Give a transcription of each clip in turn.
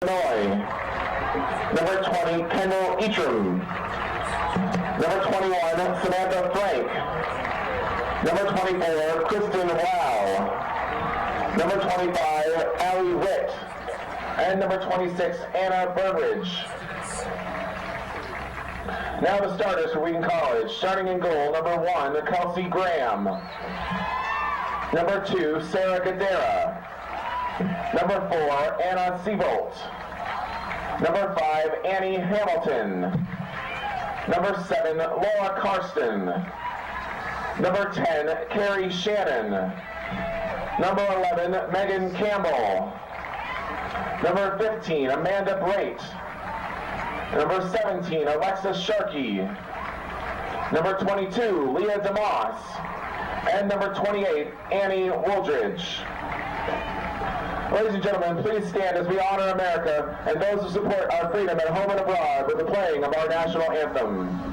Illinois. Number 20, Kendall Eatram. Number 21, Samantha Frank. Number 24, Kristen Wow. Number 25, Allie Witt. And number 26, Anna Burbridge. Now the starters for Wheaton College. Starting in goal, number 1, Kelsey Graham. Number 2, Sarah Gadera. Number 4, Anna Seabolt. Number 5, Annie Hamilton. Number 7, Laura Karsten. Number 10, Carrie Shannon. Number 11, Megan Campbell. Number 15, Amanda Brate. Number 17, Alexis Sharkey. Number 22, Leah DeMoss. And number 28, Annie Wooldridge. Ladies and gentlemen, please stand as we honor America and those who support our freedom at home and abroad with the playing of our national anthem.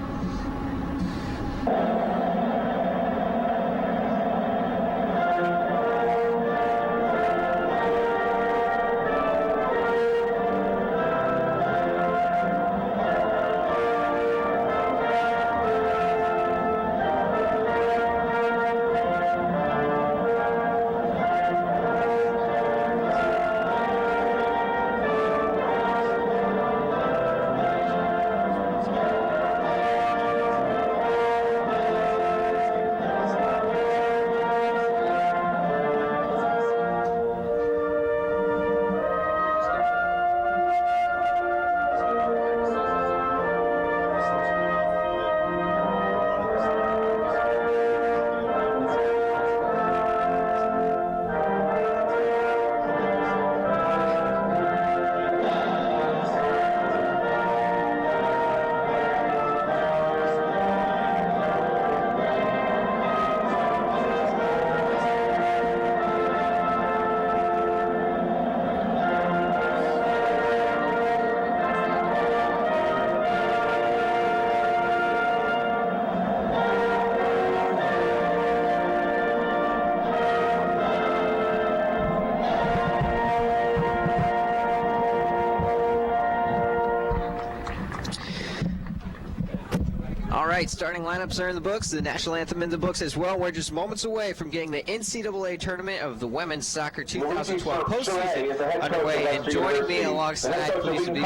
All right, starting lineups are in the books, the national anthem in the books as well. We're just moments away from getting the NCAA tournament of the women's soccer 2012 postseason underway. And joining me alongside police will be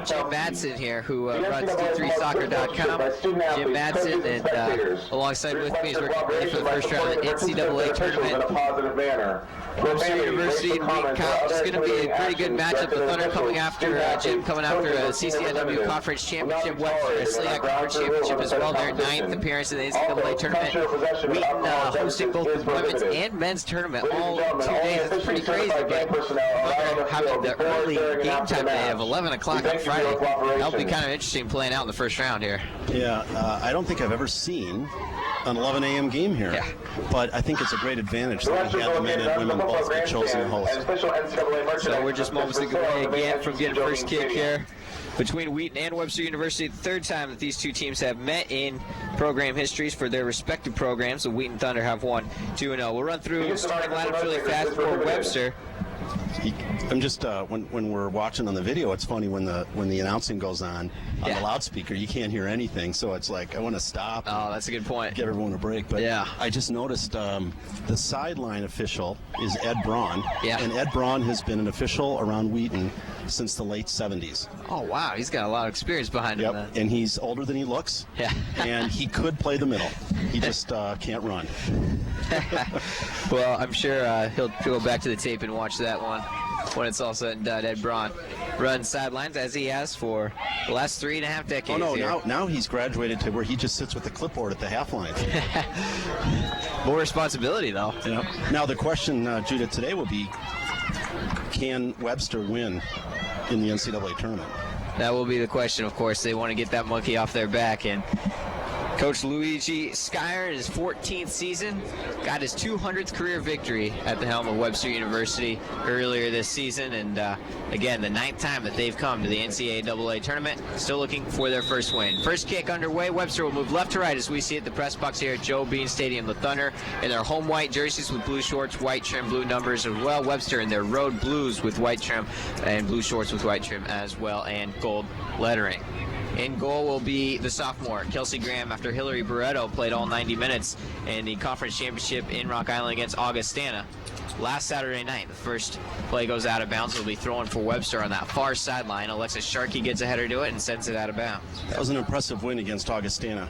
Jim Madsen here, who runs D3Soccer.com. Jim Madsen, and alongside with me is working ready for the first round of the NCAA tournament. Webster University and Wheaton College is going to be a pretty good matchup. The Thunder coming after Jim coming after a CCIW Conference Championship, Webster a SLEAC Conference Championship as well. Their 9th appearance in the NCAA tournament. Wheaton hosting both the women's and men's tournament all 2 days. It's pretty crazy, but having the early game time today of 11 o'clock on Friday, that'll be kind of interesting playing out in the first round here. Yeah, I don't think I've ever seen an 11 a.m. game here, but I think it's a great advantage that we have the men and women both get chosen to host. So we're just moments away again from getting first kick here between Wheaton and Webster University. The third time that these two teams have met in program histories for their respective programs. The Wheaton Thunder have won 2-0. We'll run through starting lineups really fast for Webster. I'm just when we're watching on the video, it's funny when the announcing goes on the loudspeaker, you can't hear anything, so it's like I want to stop. Oh, that's a good point. Give everyone a break. But I just noticed the sideline official is Ed Braun, and Ed Braun has been an official around Wheaton since the late 70s. Oh wow, he's got a lot of experience behind him. And he's older than he looks. And he could play the middle. He just can't run. Well, I'm sure he'll go back to the tape and watch that one when it's all said and done. Ed Braun runs sidelines as he has for the last 3.5 decades. Oh no, now he's graduated to where he just sits with the clipboard at the half line. More responsibility though. Now the question, Judah, today will be, can Webster win in the NCAA tournament? That will be the question, of course. They want to get that monkey off their back, and Coach Luigi Skyer in his 14th season got his 200th career victory at the helm of Webster University earlier this season, and again, the 9th time that they've come to the NCAA tournament, still looking for their first win. First kick underway. Webster will move left to right as we see at the press box here at Joe Bean Stadium. The Thunder in their home white jerseys with blue shorts, white trim, blue numbers as well. Webster in their road blues with white trim and blue shorts with white trim as well, and gold lettering. In goal will be the sophomore, Kelsey Graham, after Hillary Barreto played all 90 minutes in the conference championship in Rock Island against Augustana last Saturday night. The first play goes out of bounds. Will be throwing for Webster on that far sideline. Alexis Sharkey gets a header to it and sends it out of bounds. That was an impressive win against Augustana.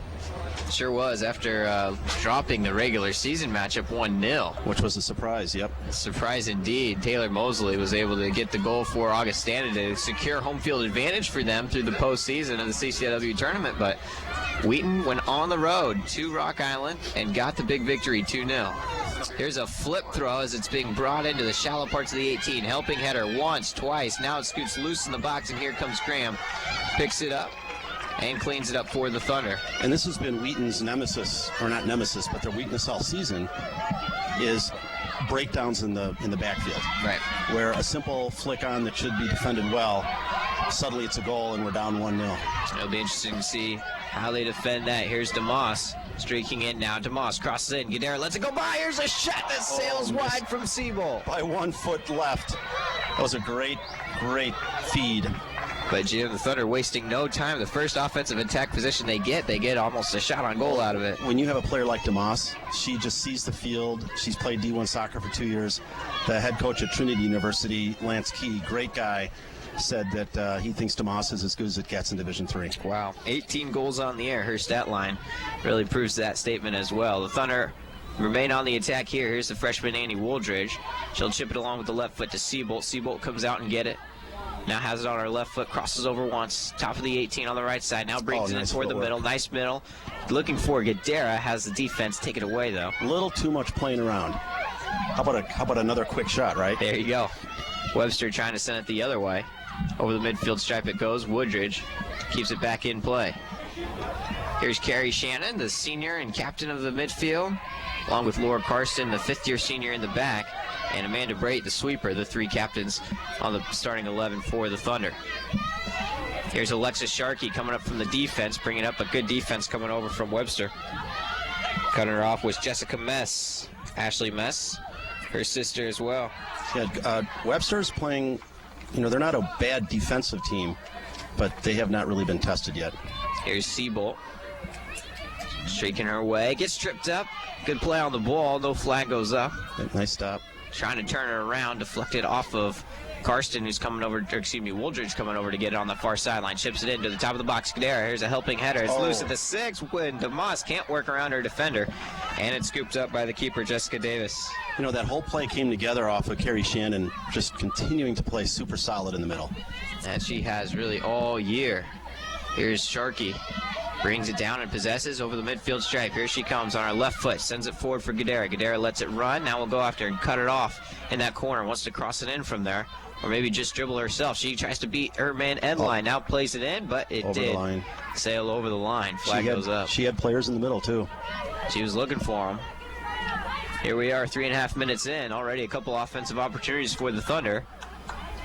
Sure was, after dropping the regular season matchup 1-0. Which was a surprise, yep. Surprise indeed. Taylor Mosley was able to get the goal for Augustana to secure home field advantage for them through the postseason of the CCW tournament, but Wheaton went on the road to Rock Island and got the big victory 2-0. Here's a flip throw as it's being brought into the shallow parts of the 18. Helping header once, twice. Now it scoots loose in the box, and here comes Graham. Picks it up and cleans it up for the Thunder. And this has been Wheaton's nemesis, or not nemesis, but their weakness all season, is breakdowns in the backfield. Right. Where a simple flick on that should be defended well, suddenly it's a goal and we're down 1-0. It'll be interesting to see how they defend that. Here's DeMoss streaking in now. DeMoss crosses in. Guerrero lets it go by. Here's a shot that sails wide from Siebel. By 1 foot left. That was a great feed. But Jim, the Thunder wasting no time. The first offensive attack position they get almost a shot on goal out of it. When you have a player like DeMoss, she just sees the field. She's played D1 soccer for 2 years. The head coach at Trinity University, Lance Key, great guy, said that he thinks DeMoss is as good as it gets in Division III. Wow. 18 goals on the air. Her stat line really proves that statement as well. The Thunder remain on the attack here. Here's the freshman Annie Wooldridge. She'll chip it along with the left foot to Seabolt. Seabolt comes out and get it. Now has it on her left foot, crosses over once, top of the 18 on the right side. Now brings it in toward the middle. Nice middle. Looking for Gadara, has the defense take it away though. A little too much playing around. How about another quick shot, right? There you go. Webster trying to send it the other way. Over the midfield stripe it goes. Woodridge keeps it back in play. Here's Carrie Shannon, the senior and captain of the midfield, along with Laura Karsten, the fifth-year senior in the back, and Amanda Brait, the sweeper, the three captains on the starting 11 for the Thunder. Here's Alexis Sharkey coming up from the defense, bringing up a good defense coming over from Webster. Cutting her off was Jessica Mess, Ashley Mess, her sister as well. Yeah, Webster's playing, they're not a bad defensive team, but they have not really been tested yet. Here's Seabolt, streaking her way, gets tripped up. Good play on the ball, no flag goes up. Nice stop. Trying to turn her around, deflected off of Karsten, who's coming over, Wooldridge coming over to get it on the far sideline. Chips it into the top of the box. Gadara, here's a helping header. It's loose at the 6 when DeMoss can't work around her defender. And it's scooped up by the keeper, Jessica Davis. That whole play came together off of Carrie Shannon, just continuing to play super solid in the middle. And she has really all year. Here's Sharkey. Brings it down and possesses over the midfield stripe. Here she comes on her left foot. Sends it forward for Gadara. Gadara lets it run. Now we'll go after and cut it off in that corner. Wants to cross it in from there. Or maybe just dribble herself. She tries to beat her man Edline. Now plays it in, but it did sail over the line. Flag goes up. She had players in the middle, too. She was looking for them. Here we are, 3.5 minutes in. Already a couple offensive opportunities for the Thunder.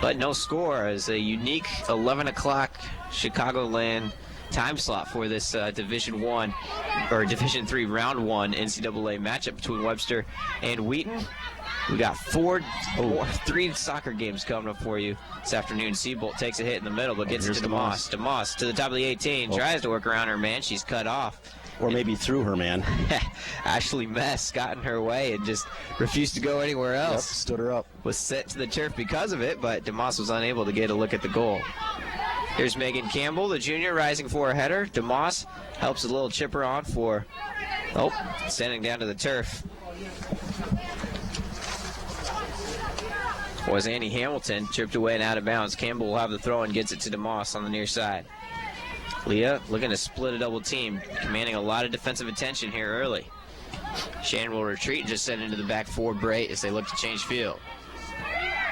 But no score as a unique 11 o'clock Chicagoland time slot for this Division 1 or Division 3 round 1 NCAA matchup between Webster and Wheaton. We got three soccer games coming up for you this afternoon. Seabolt takes a hit in the middle, but gets it to DeMoss. DeMoss to the top of the 18, tries to work around her man. She's cut off. Or maybe through her man. Ashley Mess got in her way and just refused to go anywhere else. Yep, stood her up. Was sent to the turf because of it, but DeMoss was unable to get a look at the goal. Here's Megan Campbell, the junior, rising for a header. DeMoss helps a little chipper on for, sending down to the turf. Was Annie Hamilton, chipped away and out of bounds. Campbell will have the throw and gets it to DeMoss on the near side. Leah looking to split a double team, commanding a lot of defensive attention here early. Shannon will retreat and just send into the back for Brait as they look to change field.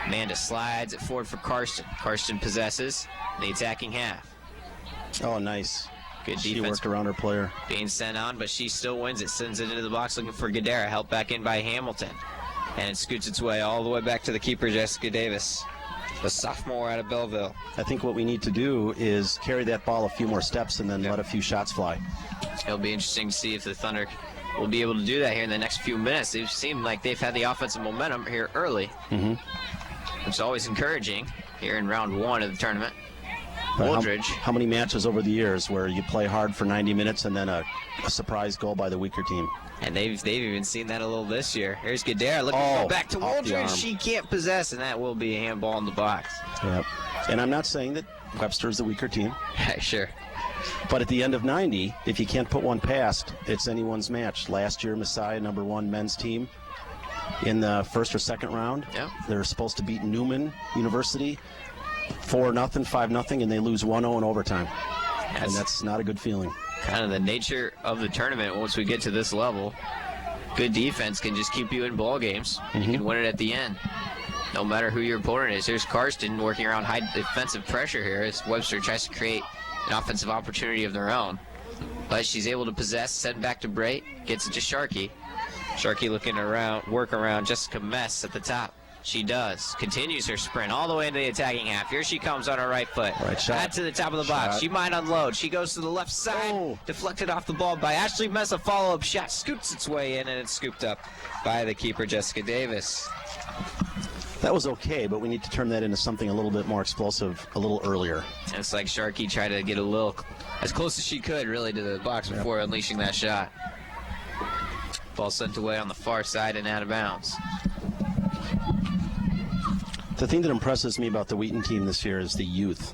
Amanda slides it forward for Karsten. Karsten possesses the attacking half. Oh, nice. Good defense. She worked around her player. Being sent on, but she still wins it. Sends it into the box looking for Gadara. Helped back in by Hamilton. And it scoots its way all the way back to the keeper, Jessica Davis, the sophomore out of Belleville. I think what we need to do is carry that ball a few more steps and then let a few shots fly. It'll be interesting to see if the Thunder will be able to do that here in the next few minutes. They've seemed like they've had the offensive momentum here early, which is always encouraging here in round 1 of the tournament. Wooldridge. How many matches over the years where you play hard for 90 minutes and then a surprise goal by the weaker team? And they've even seen that a little this year. Here's Gadara looking to go back to Wooldridge. She can't possess, and that will be a handball in the box. Yep. And I'm not saying that Webster is the weaker team. Sure. But at the end of 90, if you can't put one past, it's anyone's match. Last year, Messiah, #1 men's team, in the first or second round. Yeah. They were supposed to beat Newman University 4-0, 5-0, and they lose 1-0 in overtime. And that's not a good feeling. Kind of the nature of the tournament once we get to this level. Good defense can just keep you in ball games. You can win it at the end, no matter who your opponent is. Here's Karsten working around high defensive pressure here as Webster tries to create an offensive opportunity of their own. But she's able to possess, send back to Brait, gets it to Sharkey. Sharkey looking around, work around Jessica Mess at the top. She does. Continues her sprint all the way into the attacking half. Here she comes on her right foot. Right shot. Back to the top of the box. She might unload. She goes to the left side. Deflected off the ball by Ashley Mess. A follow-up shot scoots its way in, and it's scooped up by the keeper, Jessica Davis. That was okay, but we need to turn that into something a little bit more explosive a little earlier. And it's like Sharkey tried to get a little, as close as she could, really, to the box before unleashing that shot. Ball sent away on the far side and out of bounds. The thing that impresses me about the Wheaton team this year is the youth.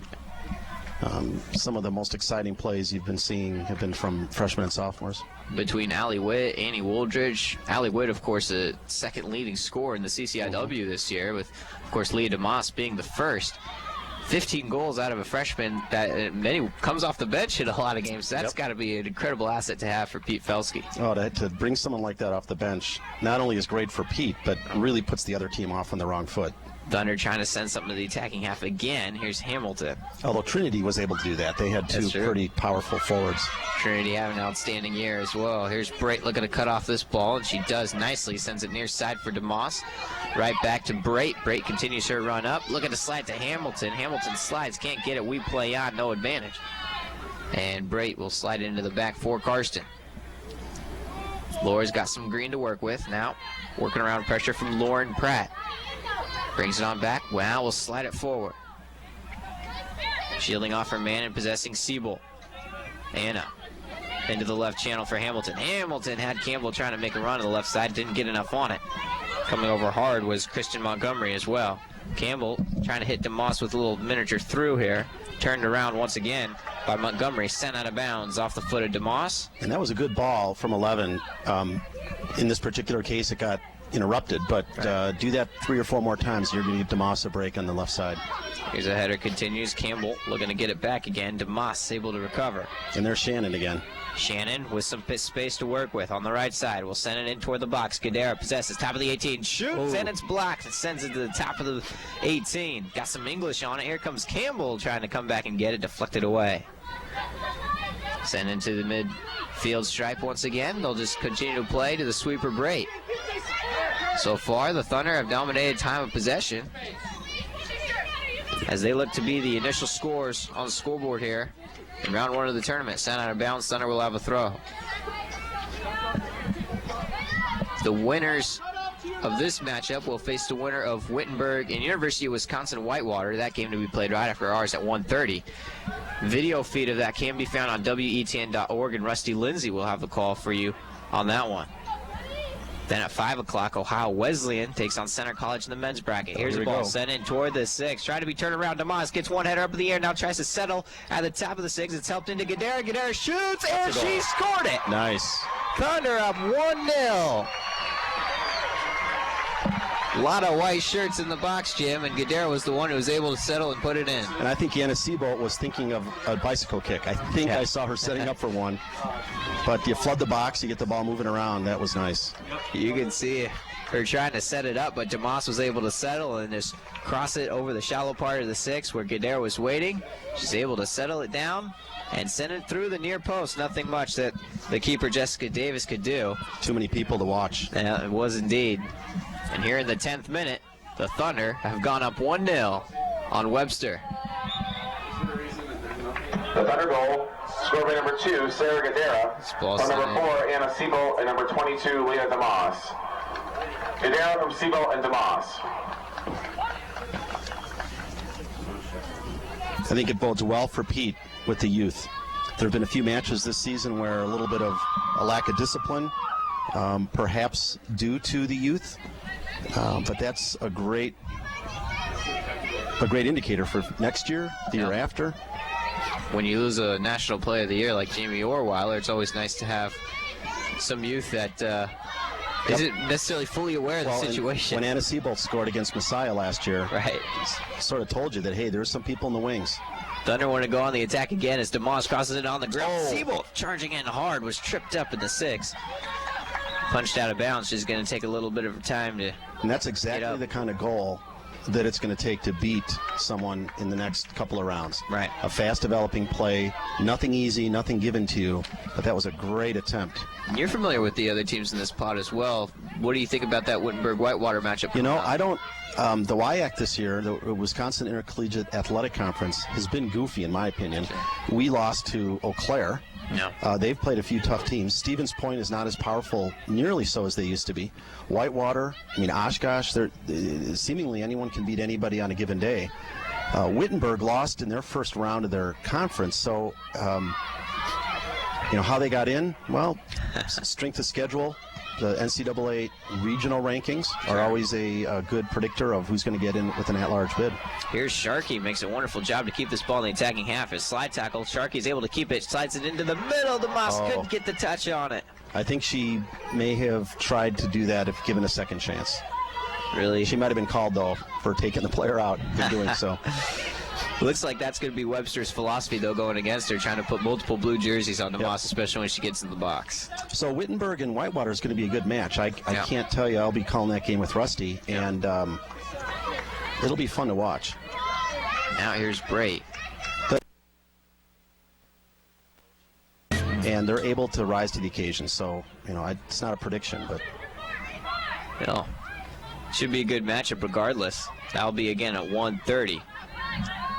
Some of the most exciting plays you've been seeing have been from freshmen and sophomores. Between Allie Witt, Annie Wooldridge. Allie Witt, of course, a second leading scorer in the CCIW this year, with, of course, Leah DeMoss being the first. 15 goals out of a freshman that comes off the bench in a lot of games. That's got to be an incredible asset to have for Pete Felsky. Oh, to bring someone like that off the bench not only is great for Pete, but really puts the other team off on the wrong foot. Thunder trying to send something to the attacking half again. Here's Hamilton. Although Trinity was able to do that. They had two pretty powerful forwards. Trinity having an outstanding year as well. Here's Brait looking to cut off this ball, and she does nicely. Sends it near side for DeMoss. Right back to Brait. Brait continues her run up. Looking to slide to Hamilton. Hamilton slides. Can't get it. We play on. No advantage. And Brait will slide into the back for Karsten. Laura's got some green to work with now. Working around pressure from Lauren Pratt. Brings it on back. Wow, we'll slide it forward. Shielding off her man and possessing Siebel. Anna into the left channel for Hamilton. Hamilton had Campbell trying to make a run to the left side. Didn't get enough on it. Coming over hard was Christian Montgomery as well. Campbell trying to hit DeMoss with a little miniature through here. Turned around once again by Montgomery. Sent out of bounds off the foot of DeMoss. And that was a good ball from 11. In this particular case, it got interrupted, but do that 3 or 4 more times, you're going to give DeMoss a break on the left side. Here's a header, continues. Campbell looking to get it back again. DeMoss able to recover. And there's Shannon again. Shannon with some space to work with on the right side. We'll send it in toward the box. Gadara possesses top of the 18. Shoots, and it's blocked. It sends it to the top of the 18. Got some English on it. Here comes Campbell trying to come back and get it. Deflected away. Send into the midfield stripe once again. They'll just continue to play to the sweeper Brait. So far, the Thunder have dominated time of possession as they look to be the initial scores on the scoreboard here in round 1 of the tournament. Sent out of bounds, Thunder will have a throw. The winners of this matchup will face the winner of Wittenberg and University of Wisconsin-Whitewater. That game to be played right after ours at 1:30. Video feed of that can be found on WETN.org, and Rusty Lindsay will have the call for you on that one. Then at 5 o'clock, Ohio Wesleyan takes on Center College in the men's bracket. Here's the ball sent in toward the 6. Trying to be turned around. DeMoss gets one header up in the air. Now tries to settle at the top of the 6. It's helped into Gadara. Gadara shoots, and she scored it. Nice. Thunder up 1-0. A lot of white shirts in the box, Jim, and Gadara was the one who was able to settle and put it in. And I think Anna Siebold was thinking of a bicycle kick. I think I saw her setting up for one. But you flood the box, you get the ball moving around. That was nice. You can see They're trying to set it up, but DeMoss was able to settle and just cross it over the shallow part of the 6 where Gadara was waiting. She's able to settle it down and send it through the near post. Nothing much that the keeper, Jessica Davis, could do. Too many people to watch. Yeah, it was indeed. And here in the 10th minute, the Thunder have gone up 1-0 on Webster. The Thunder goal, scored by number 2, Sarah Gadara. From number 4, Anna Siebel, and number 22, Leah DeMoss. Gadara from Siebel and DeMoss. I think it bodes well for Pete with the youth. There have been a few matches this season where a little bit of a lack of discipline, perhaps due to the youth, but that's a great indicator for next year, the year after. When you lose a National Player of the Year like Jamie Orweiler, it's always nice to have some youth that isn't necessarily fully aware of the situation. When Anna Siebold scored against Messiah last year, right, sort of told you that, hey, there's some people in the wings. Thunder want to go on the attack again as DeMoss crosses it on the ground. Siebold charging in hard, was tripped up in the 6. Punched out of bounds. She's going to take a little bit of time to. And that's exactly the kind of goal that it's going to take to beat someone in the next couple of rounds. Right. A fast developing play, nothing easy, nothing given to you, but that was a great attempt. You're familiar with the other teams in this pot as well. What do you think about that Wittenberg-Whitewater matchup? You know, I don't. The WIAC this year, the Wisconsin Intercollegiate Athletic Conference, has been goofy in my opinion. We lost to Eau Claire. No. They've played a few tough teams. Stevens Point is not as powerful, nearly so as they used to be. Whitewater, Oshkosh, seemingly anyone can beat anybody on a given day. Wittenberg lost in their first round of their conference, so how they got in? Well, strength of schedule. The NCAA regional rankings are always a good predictor of who's going to get in with an at-large bid. Here's Sharkey, makes a wonderful job to keep this ball in the attacking half. His slide tackle, Sharkey's able to keep it, slides it into the middle. DeMoss couldn't get the touch on it. I think she may have tried to do that if given a second chance. Really? She might have been called, though, for taking the player out and doing so. Looks like that's going to be Webster's philosophy, though, going against her, trying to put multiple blue jerseys on DeMoss, especially when she gets in the box. So Wittenberg and Whitewater is going to be a good match. I can't tell you. I'll be calling that game with Rusty, and it'll be fun to watch. Now here's Bray. And they're able to rise to the occasion. So, it's not a prediction, but... Should be a good matchup regardless. That'll be again at 1:30.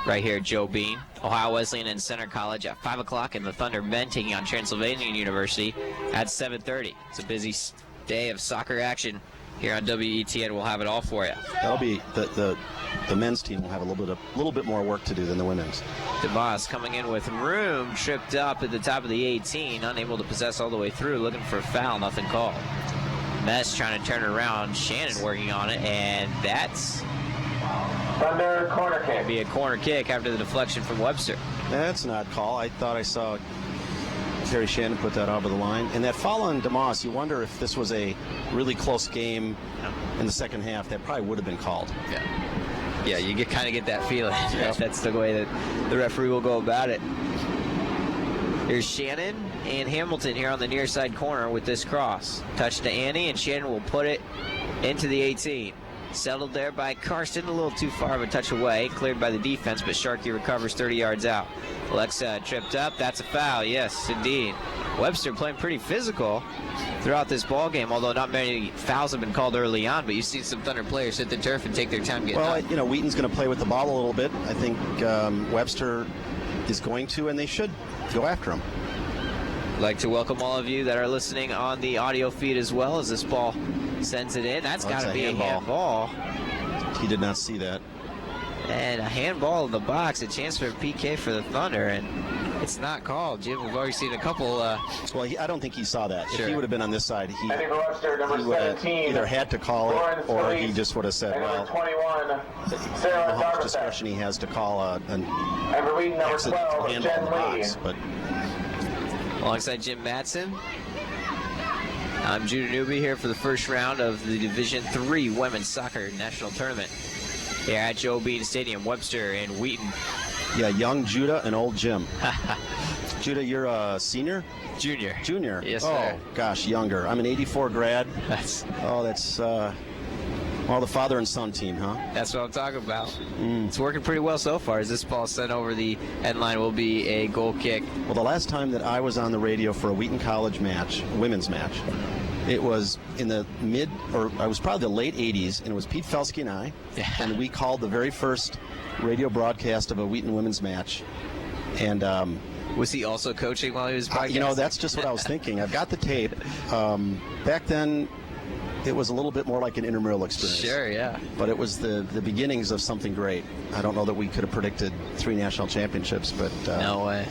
Right here at Joe Bean. Ohio Wesleyan and Center College at 5 o'clock, and the Thunder men taking on Transylvania University at 7:30. It's a busy day of soccer action here on WETN. We'll have it all for you. That'll be the men's team will have a little bit more work to do than the women's. DeMoss coming in with room, tripped up at the top of the 18, unable to possess all the way through, looking for a foul, nothing called. Mess trying to turn it around, Shannon working on it, and that's Thunder corner kick. Be a corner kick after the deflection from Webster. That's not call. I thought I saw Terry Shannon put that over the line. And that foul on DeMoss, you wonder if this was a really close game in the second half, that probably would have been called. Yeah, you kind of get that feeling. That's the way that the referee will go about it. Here's Shannon and Hamilton here on the near side corner with this cross. Touch to Annie, and Shannon will put it into the 18. Settled there by Karsten, a little too far of a touch away. Cleared by the defense, but Sharkey recovers 30 yards out. Alexa tripped up. That's a foul. Yes, indeed. Webster playing pretty physical throughout this ball game, although not many fouls have been called early on, but you've seen some Thunder players hit the turf and take their time getting up. Well, Wheaton's going to play with the ball a little bit. I think Webster is going to, and they should go after him. I'd like to welcome all of you that are listening on the audio feed as well as this ball sends it in. That's got to be a handball. He did not see that. And a handball in the box, a chance for a PK for the Thunder, and it's not called. Jim, we've already seen a couple. I don't think he saw that. Sure. If he would have been on this side, he would have 17, either had to call it, or he just would have said, well, 21, how much discretion he has to call an exit handball in the box. But alongside Jim Mattson, I'm Judah Newby here for the first round of the Division III Women's Soccer National Tournament here at Joe Bean Stadium. Webster and Wheaton. Yeah, young Judah and old Jim. Judah, you're a senior? Junior. Junior? Yes, sir. Oh, gosh, younger. I'm an 84 grad. That's Well, the father and son team, huh? That's what I'm talking about. It's working pretty well so far as this ball sent over the end line will be a goal kick. Well, the last time that I was on the radio for a Wheaton College match, women's match, it was in the I was probably the late 80s, and it was Pete Felsky and I, and we called the very first radio broadcast of a Wheaton women's match. And was he also coaching while he was broadcasting? That's just what I was thinking. I've got the tape. Back then, it was a little bit more like an intramural experience. Sure, yeah. But it was the beginnings of something great. I don't know that we could have predicted 3 national championships, but no way.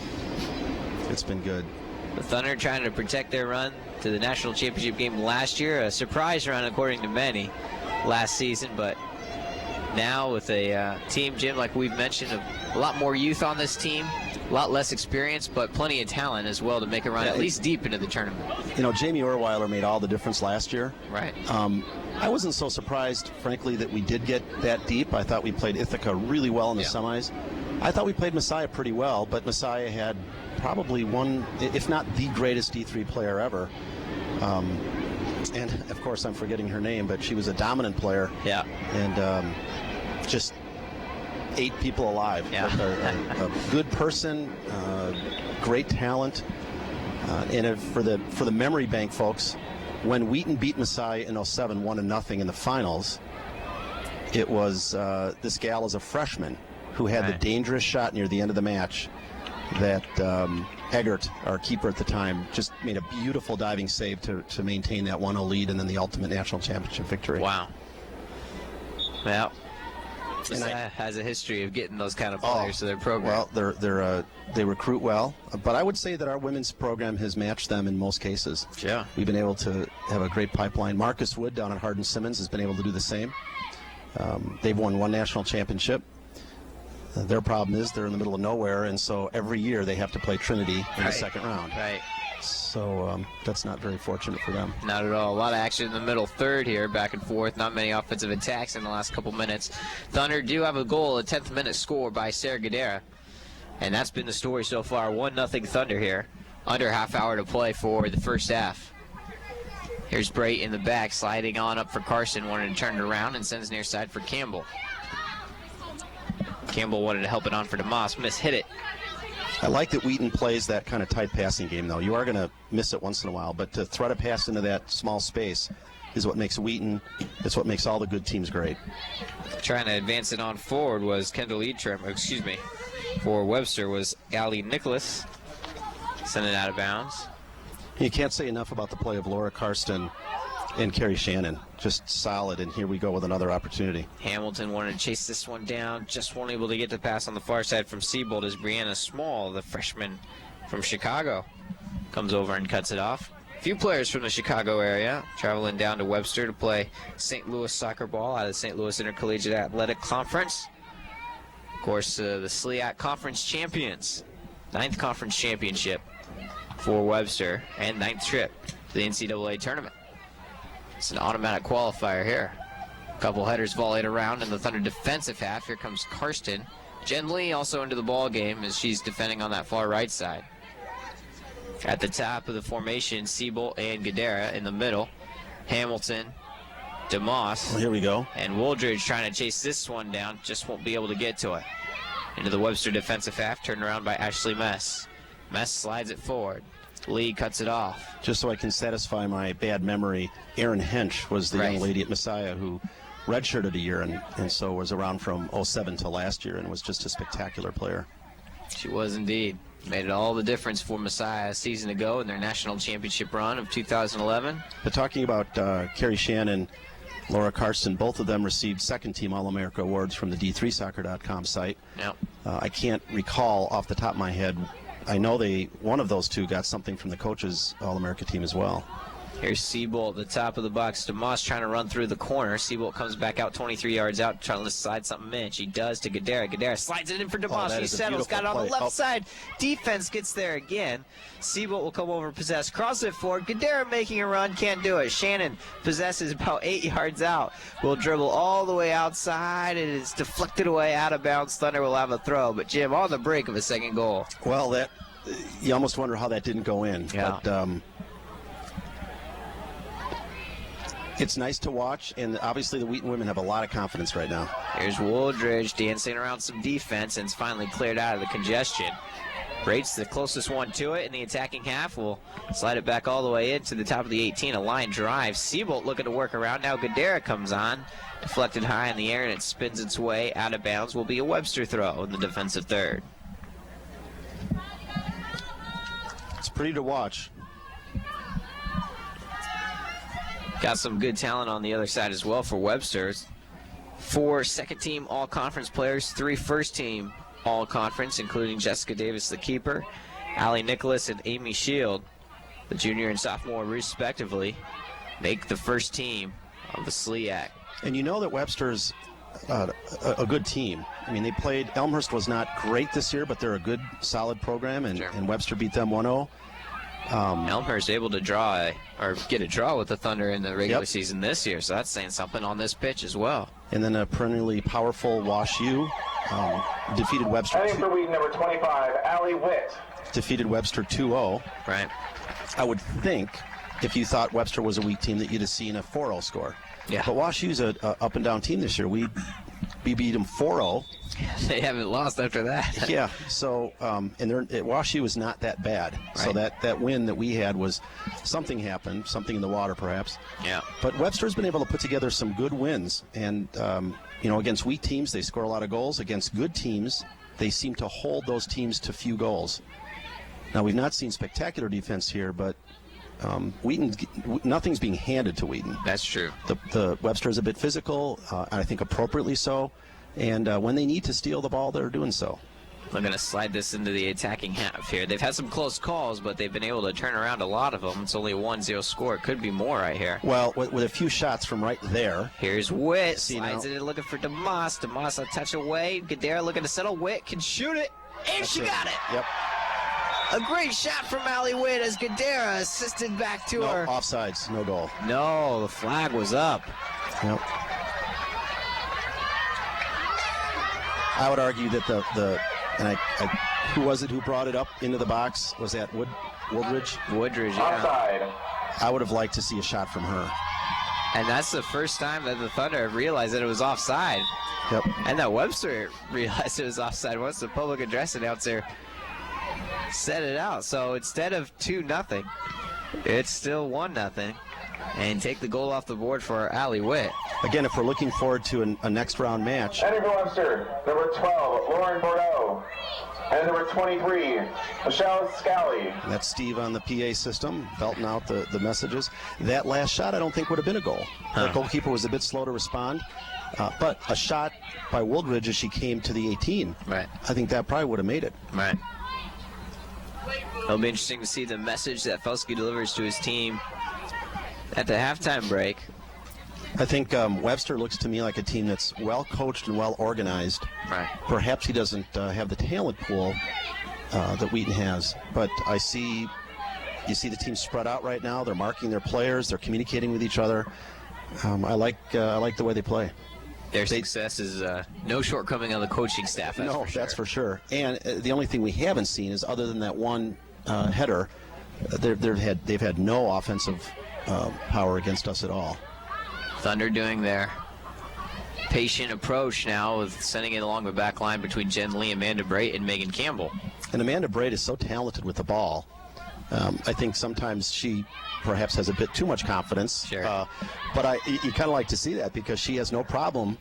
It's been good. The Thunder trying to protect their run to the national championship game last year. A surprise run, according to many, last season. But now with a team, Jim, like we've mentioned, a lot more youth on this team, a lot less experience, but plenty of talent as well to make a run at least deep into the tournament. Jamie Orweiler made all the difference last year. Right. I wasn't so surprised, frankly, that we did get that deep. I thought we played Ithaca really well in the semis. I thought we played Messiah pretty well, but Messiah had probably one, if not the greatest D3 player ever. And, of course, I'm forgetting her name, but she was a dominant player. Yeah. And just ate people alive. Yeah. A good person, great talent. And for the memory bank, folks, when Wheaton beat Messiah in 07 1-0 in the finals, it was this gal as a freshman who had the dangerous shot near the end of the match that Eggert, our keeper at the time, just made a beautiful diving save to maintain that 1-0 lead and then the ultimate national championship victory. Wow. Well, Messiah has a history of getting those kind of players to their program. Well, they recruit well, but I would say that our women's program has matched them in most cases. Yeah. We've been able to have a great pipeline. Marcus Wood down at Hardin-Simmons has been able to do the same. They've won 1 national championship. Their problem is they're in the middle of nowhere, and so every year they have to play Trinity in the second round. Right. So that's not very fortunate for them. Not at all. A lot of action in the middle third here, back and forth. Not many offensive attacks in the last couple minutes. Thunder do have a goal, a 10th minute score by Sarah Gadera. And that's been the story so far. 1-0 Thunder here. Under half hour to play for the first half. Here's Bray in the back, sliding on up for Carson. Wanted to turn it around and sends near side for Campbell. Campbell wanted to help it on for DeMoss. Hit it. I like that Wheaton plays that kind of tight passing game, though. You are going to miss it once in a while, but to thread a pass into that small space is what makes Wheaton, it's what makes all the good teams great. Trying to advance it on forward was Kendall Edtrim, for Webster was Allie Nicholas. Send it out of bounds. You can't say enough about the play of Laura Karsten and Carrie Shannon. Just solid, and here we go with another opportunity. Hamilton wanted to chase this one down, just weren't able to get the pass on the far side from Siebold as Brianna Small, the freshman from Chicago, comes over and cuts it off. A few players from the Chicago area traveling down to Webster to play St. Louis soccer ball out of the St. Louis Intercollegiate Athletic Conference. Of course, the SLIAC Conference champions, 9th conference championship for Webster, and 9th trip to the NCAA tournament. It's an automatic qualifier here. A couple headers volleyed around in the Thunder defensive half. Here comes Karsten. Jen Lee also into the ball game as she's defending on that far right side. At the top of the formation, Siebel and Gadera in the middle. Hamilton, DeMoss. Well, here we go. And Wooldridge trying to chase this one down. Just won't be able to get to it. Into the Webster defensive half, turned around by Ashley Mess. Mess slides it forward. Lee cuts it off. Just so I can satisfy my bad memory, Erin Hench was the young lady at Messiah who redshirted a year and so was around from 07 to last year and was just a spectacular player. She was indeed. Made all the difference for Messiah a season ago in their national championship run of 2011. But talking about Carrie Shannon, Laura Karsten, both of them received second-team All-America awards from the D3Soccer.com site. Yep. I can't recall off the top of my head. I know one of those two got something from the coaches' All-America team as well. Here's Siebold at the top of the box. DeMoss trying to run through the corner. Siebold comes back out 23 yards out, trying to slide something in. She does to Gadera. Gadera slides it in for DeMoss. She settles, got it on the left side. Defense gets there again. Siebold will come over, possess, cross it forward. Gadera making a run, can't do it. Shannon possesses about 8 yards out. Will dribble all the way outside. It is deflected away out of bounds. Thunder will have a throw. But Jim, on the brink of a second goal. Well, you almost wonder how that didn't go in. Yeah. But, It's nice to watch, and obviously the Wheaton women have a lot of confidence right now. Here's Wooldridge dancing around some defense, and it's finally cleared out of the congestion. Braid's the closest one to it in the attacking half. Will slide it back all the way into the top of the 18. A line drive. Siebold looking to work around. Now Gadara comes on. Deflected high in the air, and it spins its way out of bounds. Will be a Webster throw in the defensive third. It's pretty to watch. Got some good talent on the other side as well for Webster. 4 second-team all-conference players, 3 first-team all-conference, including Jessica Davis, the keeper, Allie Nicholas, and Amy Shield, the junior and sophomore respectively, make the first team of the SLEAC. And you know that Webster's a good team. I mean, they played, Elmhurst was not great this year, but they're a good, solid program, and, sure. and Webster beat them 1-0. Elmhurst able to get a draw with the Thunder in the regular season this year, so that's saying something on this pitch as well. And then a perennially powerful Wash U defeated Webster. Heading for Wheaton, number 25, Allie Witt. Defeated Webster 2-0. Right. I would think if you thought Webster was a weak team that you'd have seen a 4-0 score. Yeah. But Wash U's a up and down team this year. We beat them 4-0. They haven't lost after that. Yeah. So and Wash U is not that bad. Right. So that win that we had was something happened, something in the water perhaps. Yeah. But Webster's been able to put together some good wins, and against weak teams they score a lot of goals. Against good teams they seem to hold those teams to few goals. Now we've not seen spectacular defense here, but Wheaton, nothing's being handed to Wheaton. That's true. The Webster is a bit physical, and I think appropriately so. And when they need to steal the ball, they're doing so. They're going to slide this into the attacking half here. They've had some close calls, but they've been able to turn around a lot of them. It's only a 1-0 score. It could be more right here. Well, with a few shots from right there. Here's Witt. Slides it in looking for DeMoss. DeMoss a touch away. Gadara looking to settle. Witt can shoot it. And she got it. Yep. A great shot from Allie Witt as Gadara assisted back to her. Offsides, no goal. No, the flag was up. Yep. I would argue that who was it who brought it up into the box? Was that Wooldridge? Wooldridge, yeah. Offside. I would have liked to see a shot from her. And that's the first time that the Thunder realized that it was offside. Yep. And that Webster realized it was offside once the public address announcer set it out. So instead of 2-0, it's still 1-0. And take the goal off the board for Allie Witt. Again, if we're looking forward to a next round match. Heading for Webster, number 12, Lauren Bordeaux. And number 23, Michelle Scally. That's Steve on the PA system, belting out the messages. That last shot, I don't think would have been a goal. The goalkeeper was a bit slow to respond. But a shot by Wooldridge as she came to the 18, right. I think that probably would have made it. Right. It'll be interesting to see the message that Felski delivers to his team at the halftime break. I think Webster looks to me like a team that's well coached and well organized. Right. Perhaps he doesn't have the talent pool that Wheaton has, but you see the team spread out right now. They're marking their players. They're communicating with each other. I like the way they play. Their success is no shortcoming on the coaching staff. That's for sure. And the only thing we haven't seen is, other than that one header, they've had no offensive power against us at all. Thunder doing their patient approach now with sending it along the back line between Jen Lee, Amanda Brait, and Megan Campbell. And Amanda Brait is so talented with the ball. I think sometimes she perhaps has a bit too much confidence. Sure. But you kind of like to see that, because she has no problem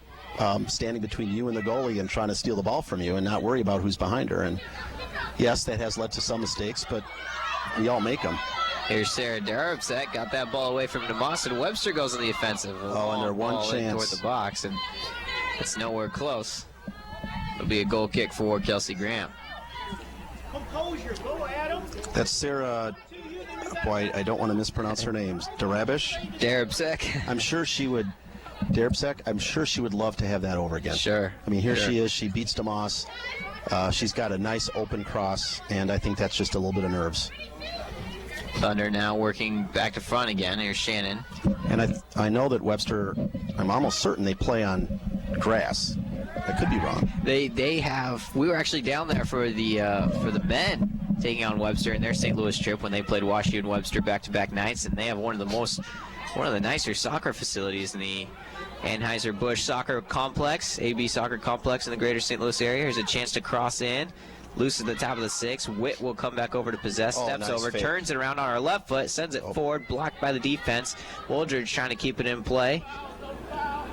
standing between you and the goalie and trying to steal the ball from you and not worry about who's behind her. And yes, that has led to some mistakes, but we all make them. Here's Sarah Darabsek, got that ball away from DeMoss, and Webster goes on the offensive. And they're one chance toward the box, and it's nowhere close. It'll be a goal kick for Kelsey Graham. That's Sarah. Boy, I don't want to mispronounce her name. Darabsek. I'm sure she would. Darabsek. I'm sure she would love to have that over again. Sure. I mean, here she is. She beats DeMoss. She's got a nice open cross, and I think that's just a little bit of nerves. Thunder now working back to front again. Here's Shannon. And I know that Webster, I'm almost certain they play on grass. I could be wrong. They have. We were actually down there for the men taking on Webster in their St. Louis trip when they played WashU and Webster back-to-back nights, and they have one of the nicer soccer facilities in the Anheuser-Busch Soccer Complex, AB Soccer Complex in the greater St. Louis area. Here's a chance to cross in. Loose at the top of the 6. Witt will come back over to possess, steps nice over, fake. turns it around on our left foot, sends it forward, blocked by the defense. Wooldridge trying to keep it in play.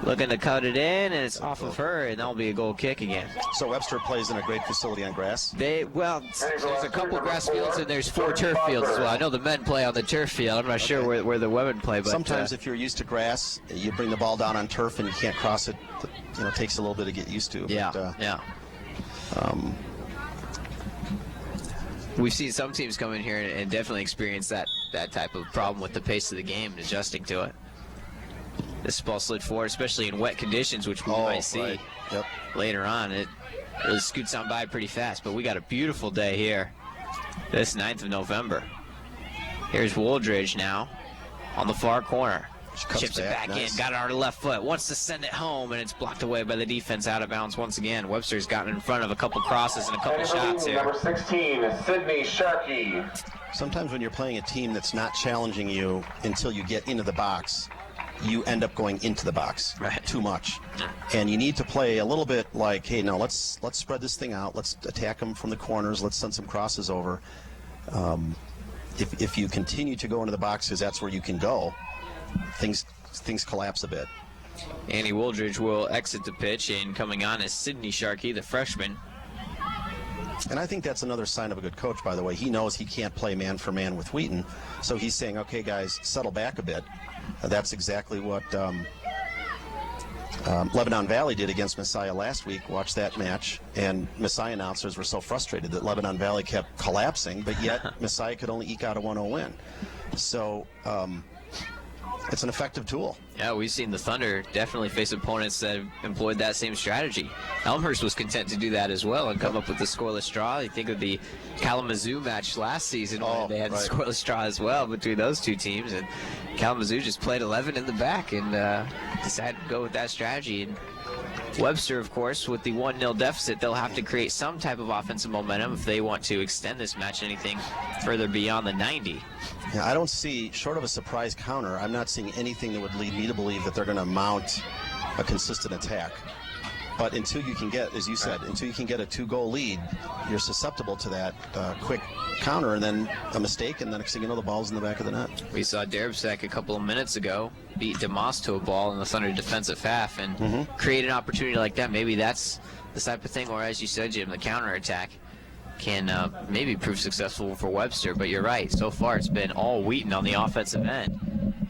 Looking to cut it in, and it's off of her, and that'll be a goal kick again. So Webster plays in a great facility on grass? There's a couple grass fields, and there's 4 turf fields as well. I know the men play on the turf field. I'm not sure where the women play. But sometimes if you're used to grass, you bring the ball down on turf and you can't cross it. It takes a little bit to get used to. Yeah, but, we've seen some teams come in here and definitely experience that type of problem with the pace of the game and adjusting to it. This ball slid forward, especially in wet conditions, which we might see later on. It really scoots on by pretty fast, but we got a beautiful day here this 9th of November. Here's Wooldridge now on the far corner. Chips it back in, got it on her left foot, wants to send it home, and it's blocked away by the defense out of bounds once again. Webster's gotten in front of a couple crosses and a couple shots here. Number 16, Sydney Sharkey. Sometimes when you're playing a team that's not challenging you until you get into the box, you end up going into the box too much. And you need to play a little bit like, hey, no, let's spread this thing out. Let's attack them from the corners. Let's send some crosses over. If you continue to go into the box because that's where you can go, things collapse a bit. Annie Wooldridge will exit the pitch, and coming on is Sydney Sharkey, the freshman. And I think that's another sign of a good coach, by the way. He knows he can't play man for man with Wheaton, so he's saying, okay, guys, settle back a bit. That's exactly what Lebanon Valley did against Messiah last week. Watch that match, and Messiah announcers were so frustrated that Lebanon Valley kept collapsing, but yet Messiah could only eke out a 1-0 win. So it's an effective tool. Yeah, we've seen the Thunder definitely face opponents that have employed that same strategy. Elmhurst was content to do that as well and come up with the scoreless draw. You think of the Kalamazoo match last season when they had the scoreless draw as well between those two teams, and Kalamazoo just played 11 in the back and decided to go with that strategy. And Webster, of course, with the 1-0 deficit, they'll have to create some type of offensive momentum if they want to extend this match anything further beyond the 90. Yeah, I don't see, short of a surprise counter, I'm not seeing anything that would lead me to believe that they're going to mount a consistent attack. But until you can get, as you said, until you can get a 2-goal lead, you're susceptible to that quick counter and then a mistake, and then next thing you know, the ball's in the back of the net. We saw Darabsack a couple of minutes ago beat DeMoss to a ball in the Thunder defensive half and create an opportunity like that. Maybe that's the type of thing where, as you said, Jim, the counterattack can maybe prove successful for Webster. But you're right, so far it's been all Wheaton on the offensive end.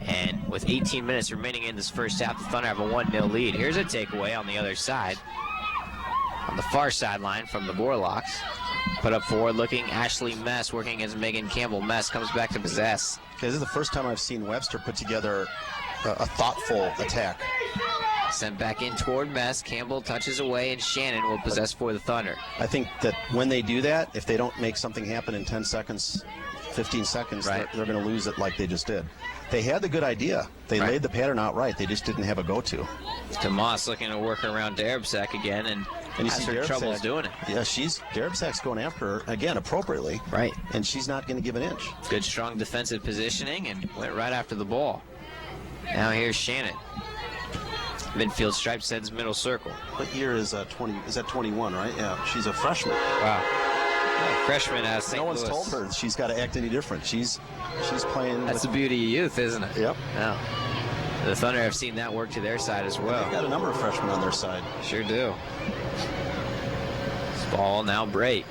And with 18 minutes remaining in this first half, the Thunder have a 1-0 lead. Here's a takeaway on the other side. On the far sideline from the Borlocks. Put up forward looking Ashley Mess working as Megan Campbell. Mess comes back to possess. Okay, this is the first time I've seen Webster put together a thoughtful attack. Sent back in toward Mess. Campbell touches away, and Shannon will possess for the Thunder. I think that when they do that, if they don't make something happen in 10 seconds, 15 seconds, they're going to lose it like they just did. They had the good idea. They laid the pattern out right. They just didn't have a go-to. DeMoss looking to work around Darabsack again, and you see her troubles doing it. Yeah, Darabsack's going after her, again, appropriately. Right. And she's not going to give an inch. Good, strong defensive positioning, and went right after the ball. Now here's Shannon. Midfield stripe sends middle circle. What year is 20? Is that 21, right? Yeah, she's a freshman. Wow. Yeah, freshman out of St. Louis. No one's told her she's got to act any different. She's playing. That's the beauty of youth, isn't it? Yep. Yeah. The Thunder have seen that work to their side as well. They've got a number of freshmen on their side. Sure do. This ball now break.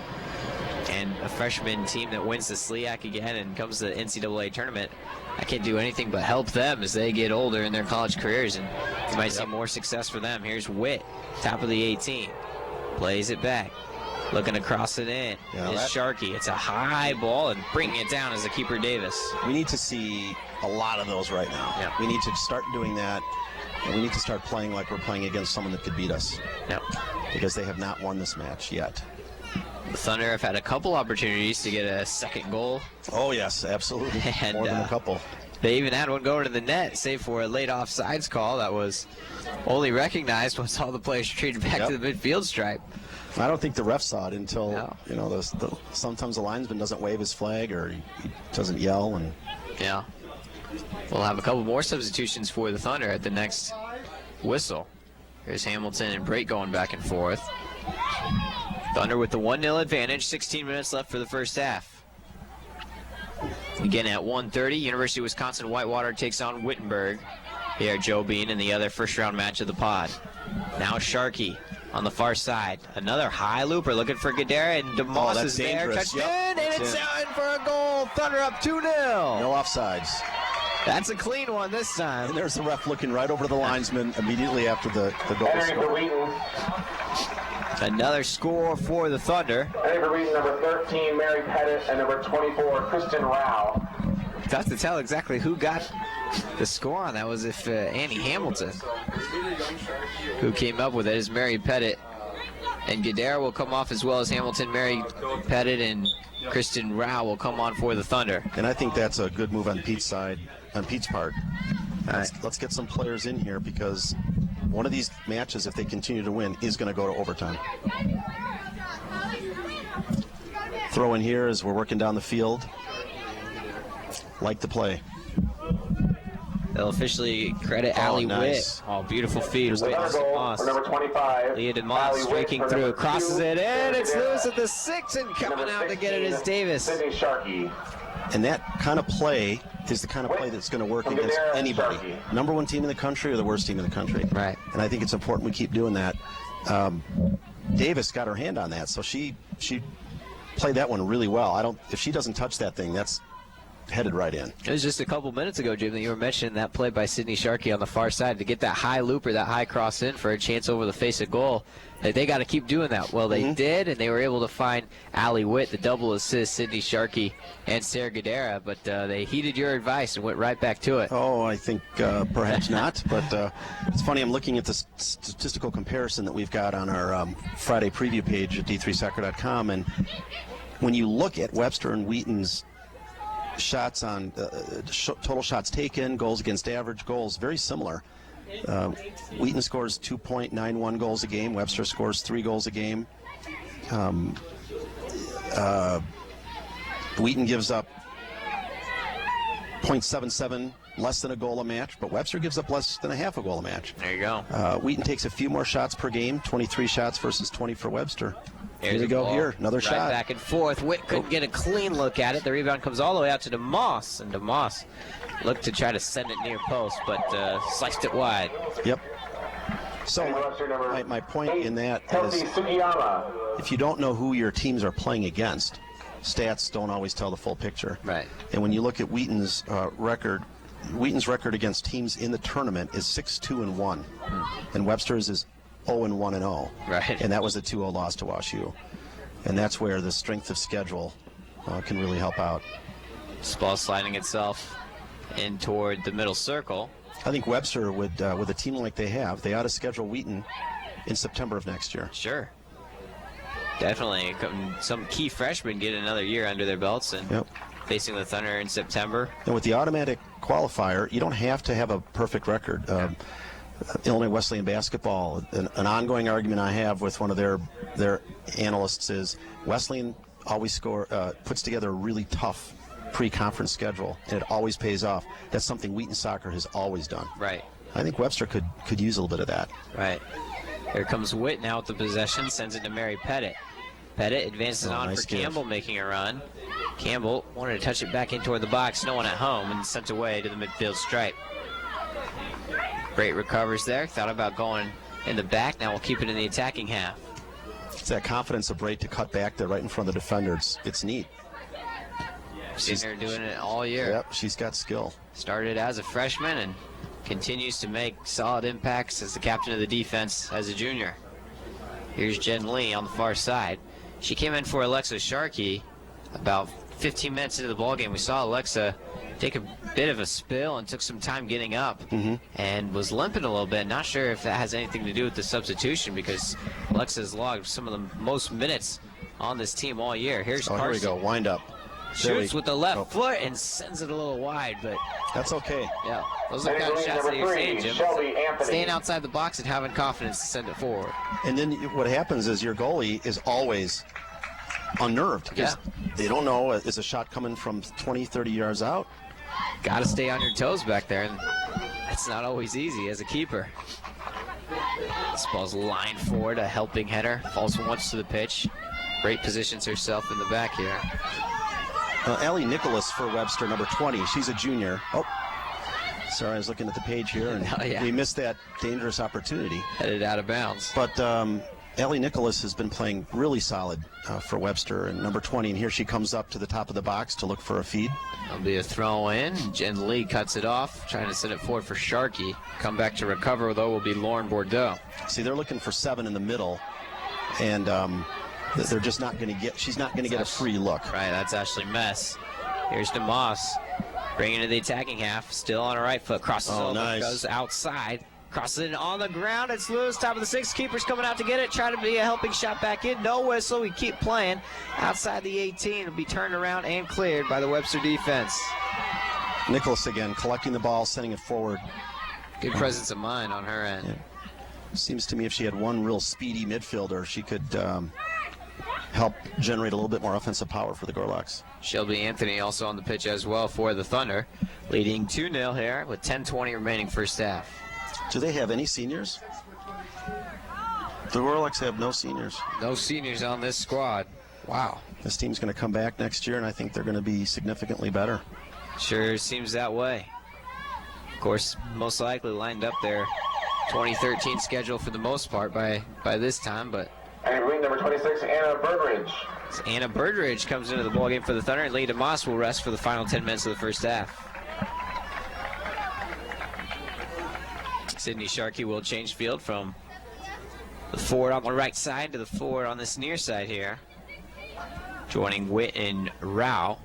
And a freshman team that wins the SLIAC again and comes to the NCAA tournament, I can't do anything but help them as they get older in their college careers, and you might see more success for them. Here's Witt, top of the 18. Plays it back. Looking to cross it in is Sharkey. It's a high ball, and bringing it down is the keeper Davis. We need to see a lot of those right now. Yep. We need to start doing that, and we need to start playing like we're playing against someone that could beat us. Yep. Because they have not won this match yet. The Thunder have had a couple opportunities to get a second goal. Oh, yes, absolutely. And, more than a couple. They even had one going to the net, save for a late offsides call that was only recognized once all the players retreated back to the midfield stripe. I don't think the ref saw it until, you know, sometimes the linesman doesn't wave his flag or he doesn't yell. And yeah. We'll have a couple more substitutions for the Thunder at the next whistle. Here's Hamilton and Brate going back and forth. Thunder with the 1-0 advantage, 16 minutes left for the first half. Again at 1:30, University of Wisconsin-Whitewater takes on Wittenberg. Here, Joe Bean in the other first-round match of the pod. Now Sharkey on the far side. Another high looper looking for Gadara, and DeMoss is there. Touched in, and it's in for a goal. Thunder up 2-0. No offsides. That's a clean one this time. And there's the ref looking right over the linesman immediately after the goal score. Another score for the Thunder. For Wheaton, number 13, Mary Pettit, and number 24, Kristen Rao. Tough to tell exactly who got the score on that. Was if Annie Hamilton who came up with it. Is Mary Pettit, and Gadara will come off as well as Hamilton. Mary Pettit and Kristen Rao will come on for the Thunder. And I think that's a good move on Pete's side, on Pete's part. Let's get some players in here, because one of these matches, if they continue to win, is going to go to overtime. Throw in here as we're working down the field. Like the play. They'll officially credit Allie Witt. Oh, beautiful feed. Witt DeMoss. Number 25. Leah DeMoss streaking through, crosses it in. It's loose at the 6, and coming out to get it is Davis. And that kind of play is the kind of play that's going to work against anybody. Number 1 team in the country or the worst team in the country. Right. And I think it's important we keep doing that. Davis got her hand on that, so she played that one really well. If she doesn't touch that thing, that's headed right in. It was just a couple minutes ago, Jim, that you were mentioning that play by Sydney Sharkey on the far side to get that high looper, that high cross in for a chance over the face of goal. They got to keep doing that. Well, they did, and they were able to find Allie Witt, the double assist, Sydney Sharkey, and Sarah Gadara, but they heeded your advice and went right back to it. Oh, I think perhaps not, but it's funny, I'm looking at the statistical comparison that we've got on our Friday preview page at d3soccer.com, and when you look at Webster and Wheaton's shots on total shots taken, goals against average, goals, very similar. Wheaton scores 2.91 goals a game. Webster scores 3 goals a game. Wheaton gives up 0.77, less than a goal a match, but Webster gives up less than a half a goal a match. There you go. Wheaton takes a few more shots per game, 23 shots versus 20 for Webster. Here we go. Here, another shot. Back and forth. Witt couldn't get a clean look at it. The rebound comes all the way out to DeMoss, and DeMoss looked to try to send it near post, but sliced it wide. Yep. So my point in that is, if you don't know who your teams are playing against, stats don't always tell the full picture. Right. And when you look at Wheaton's record against teams in the tournament is 6-2-1, and Webster's is 0-1-0. Right. And that was a 2-0 loss to WashU. And that's where the strength of schedule can really help out. This ball sliding itself in toward the middle circle. I think Webster would, with a team like they have, they ought to schedule Wheaton in September of next year. Sure. Definitely. Some key freshmen get another year under their belts and facing the Thunder in September. And with the automatic qualifier, you don't have to have a perfect record. Illinois Wesleyan basketball, an ongoing argument I have with one of their analysts is Wesleyan always puts together a really tough pre-conference schedule, and it always pays off. That's something Wheaton soccer has always done. Right. I think Webster could use a little bit of that. Right. Here comes Witt now with the possession, sends it to Mary Pettit. Pettit advances on nice for Campbell, making a run. Campbell wanted to touch it back in toward the box, no one at home, and sent away to the midfield stripe. Brate recovers there, thought about going in the back, now we'll keep it in the attacking half. It's that confidence of Brate to cut back there right in front of the defender. It's neat. She's there doing it all year. Yep, she's got skill. Started as a freshman and continues to make solid impacts as the captain of the defense as a junior. Here's Jen Lee on the far side. She came in for Alexa Sharkey about 15 minutes into the ballgame. We saw Alexa take a bit of a spill and took some time getting up and was limping a little bit. Not sure if that has anything to do with the substitution, because Alexa's logged some of the most minutes on this team all year. Here's Carson. Here we go, wind up. Shoots with the left foot and sends it a little wide, but that's okay. Yeah, those are the kind of shots that you're seeing, Jim. Staying outside the box and having confidence to send it forward. And then what happens is your goalie is always unnerved because they don't know, is a shot coming from 20, 30 yards out? Got to stay on your toes back there, and it's not always easy as a keeper. This ball's lined forward, a helping header, falls once to the pitch. Great positions herself in the back here. Allie Nicholas for Webster, number 20. She's a junior. Oh, sorry, I was looking at the page here, and we missed that dangerous opportunity. Headed out of bounds. But Allie Nicholas has been playing really solid for Webster, and number 20, and here she comes up to the top of the box to look for a feed. There'll be a throw in. Jen Lee cuts it off, trying to send it forward for Sharkey. Come back to recover, though, will be Lauren Bordeaux. See, they're looking for 7 in the middle, and they're just not going to get, she's not going to get a free look. Right, that's Ashley Mess. Here's DeMoss, bringing it to the attacking half, still on her right foot, crosses over, goes outside, crosses it on the ground, it's loose, top of the 6, keeper's coming out to get it, try to be a helping shot back in, no whistle, we keep playing. Outside the 18, it'll be turned around and cleared by the Webster defense. Nicholas again, collecting the ball, sending it forward. Good presence of mind on her end. Yeah. Seems to me if she had one real speedy midfielder, she could help generate a little bit more offensive power for the Gorlocks. Shelby Anthony also on the pitch as well for the Thunder, leading 2-0 here with 10:20 remaining first half. Do they have any seniors? The Gorlocks have no seniors. No seniors on this squad. Wow. This team's going to come back next year, and I think they're going to be significantly better. Sure seems that way. Of course, most likely lined up their 2013 schedule for the most part by this time, but and green number 26, Anna Birdridge. Anna Birdridge comes into the ballgame for the Thunder, and Lee DeMoss will rest for the final 10 minutes of the first half. Sydney Sharkey will change field from the forward on the right side to the forward on this near side here. Joining Witt and Rao.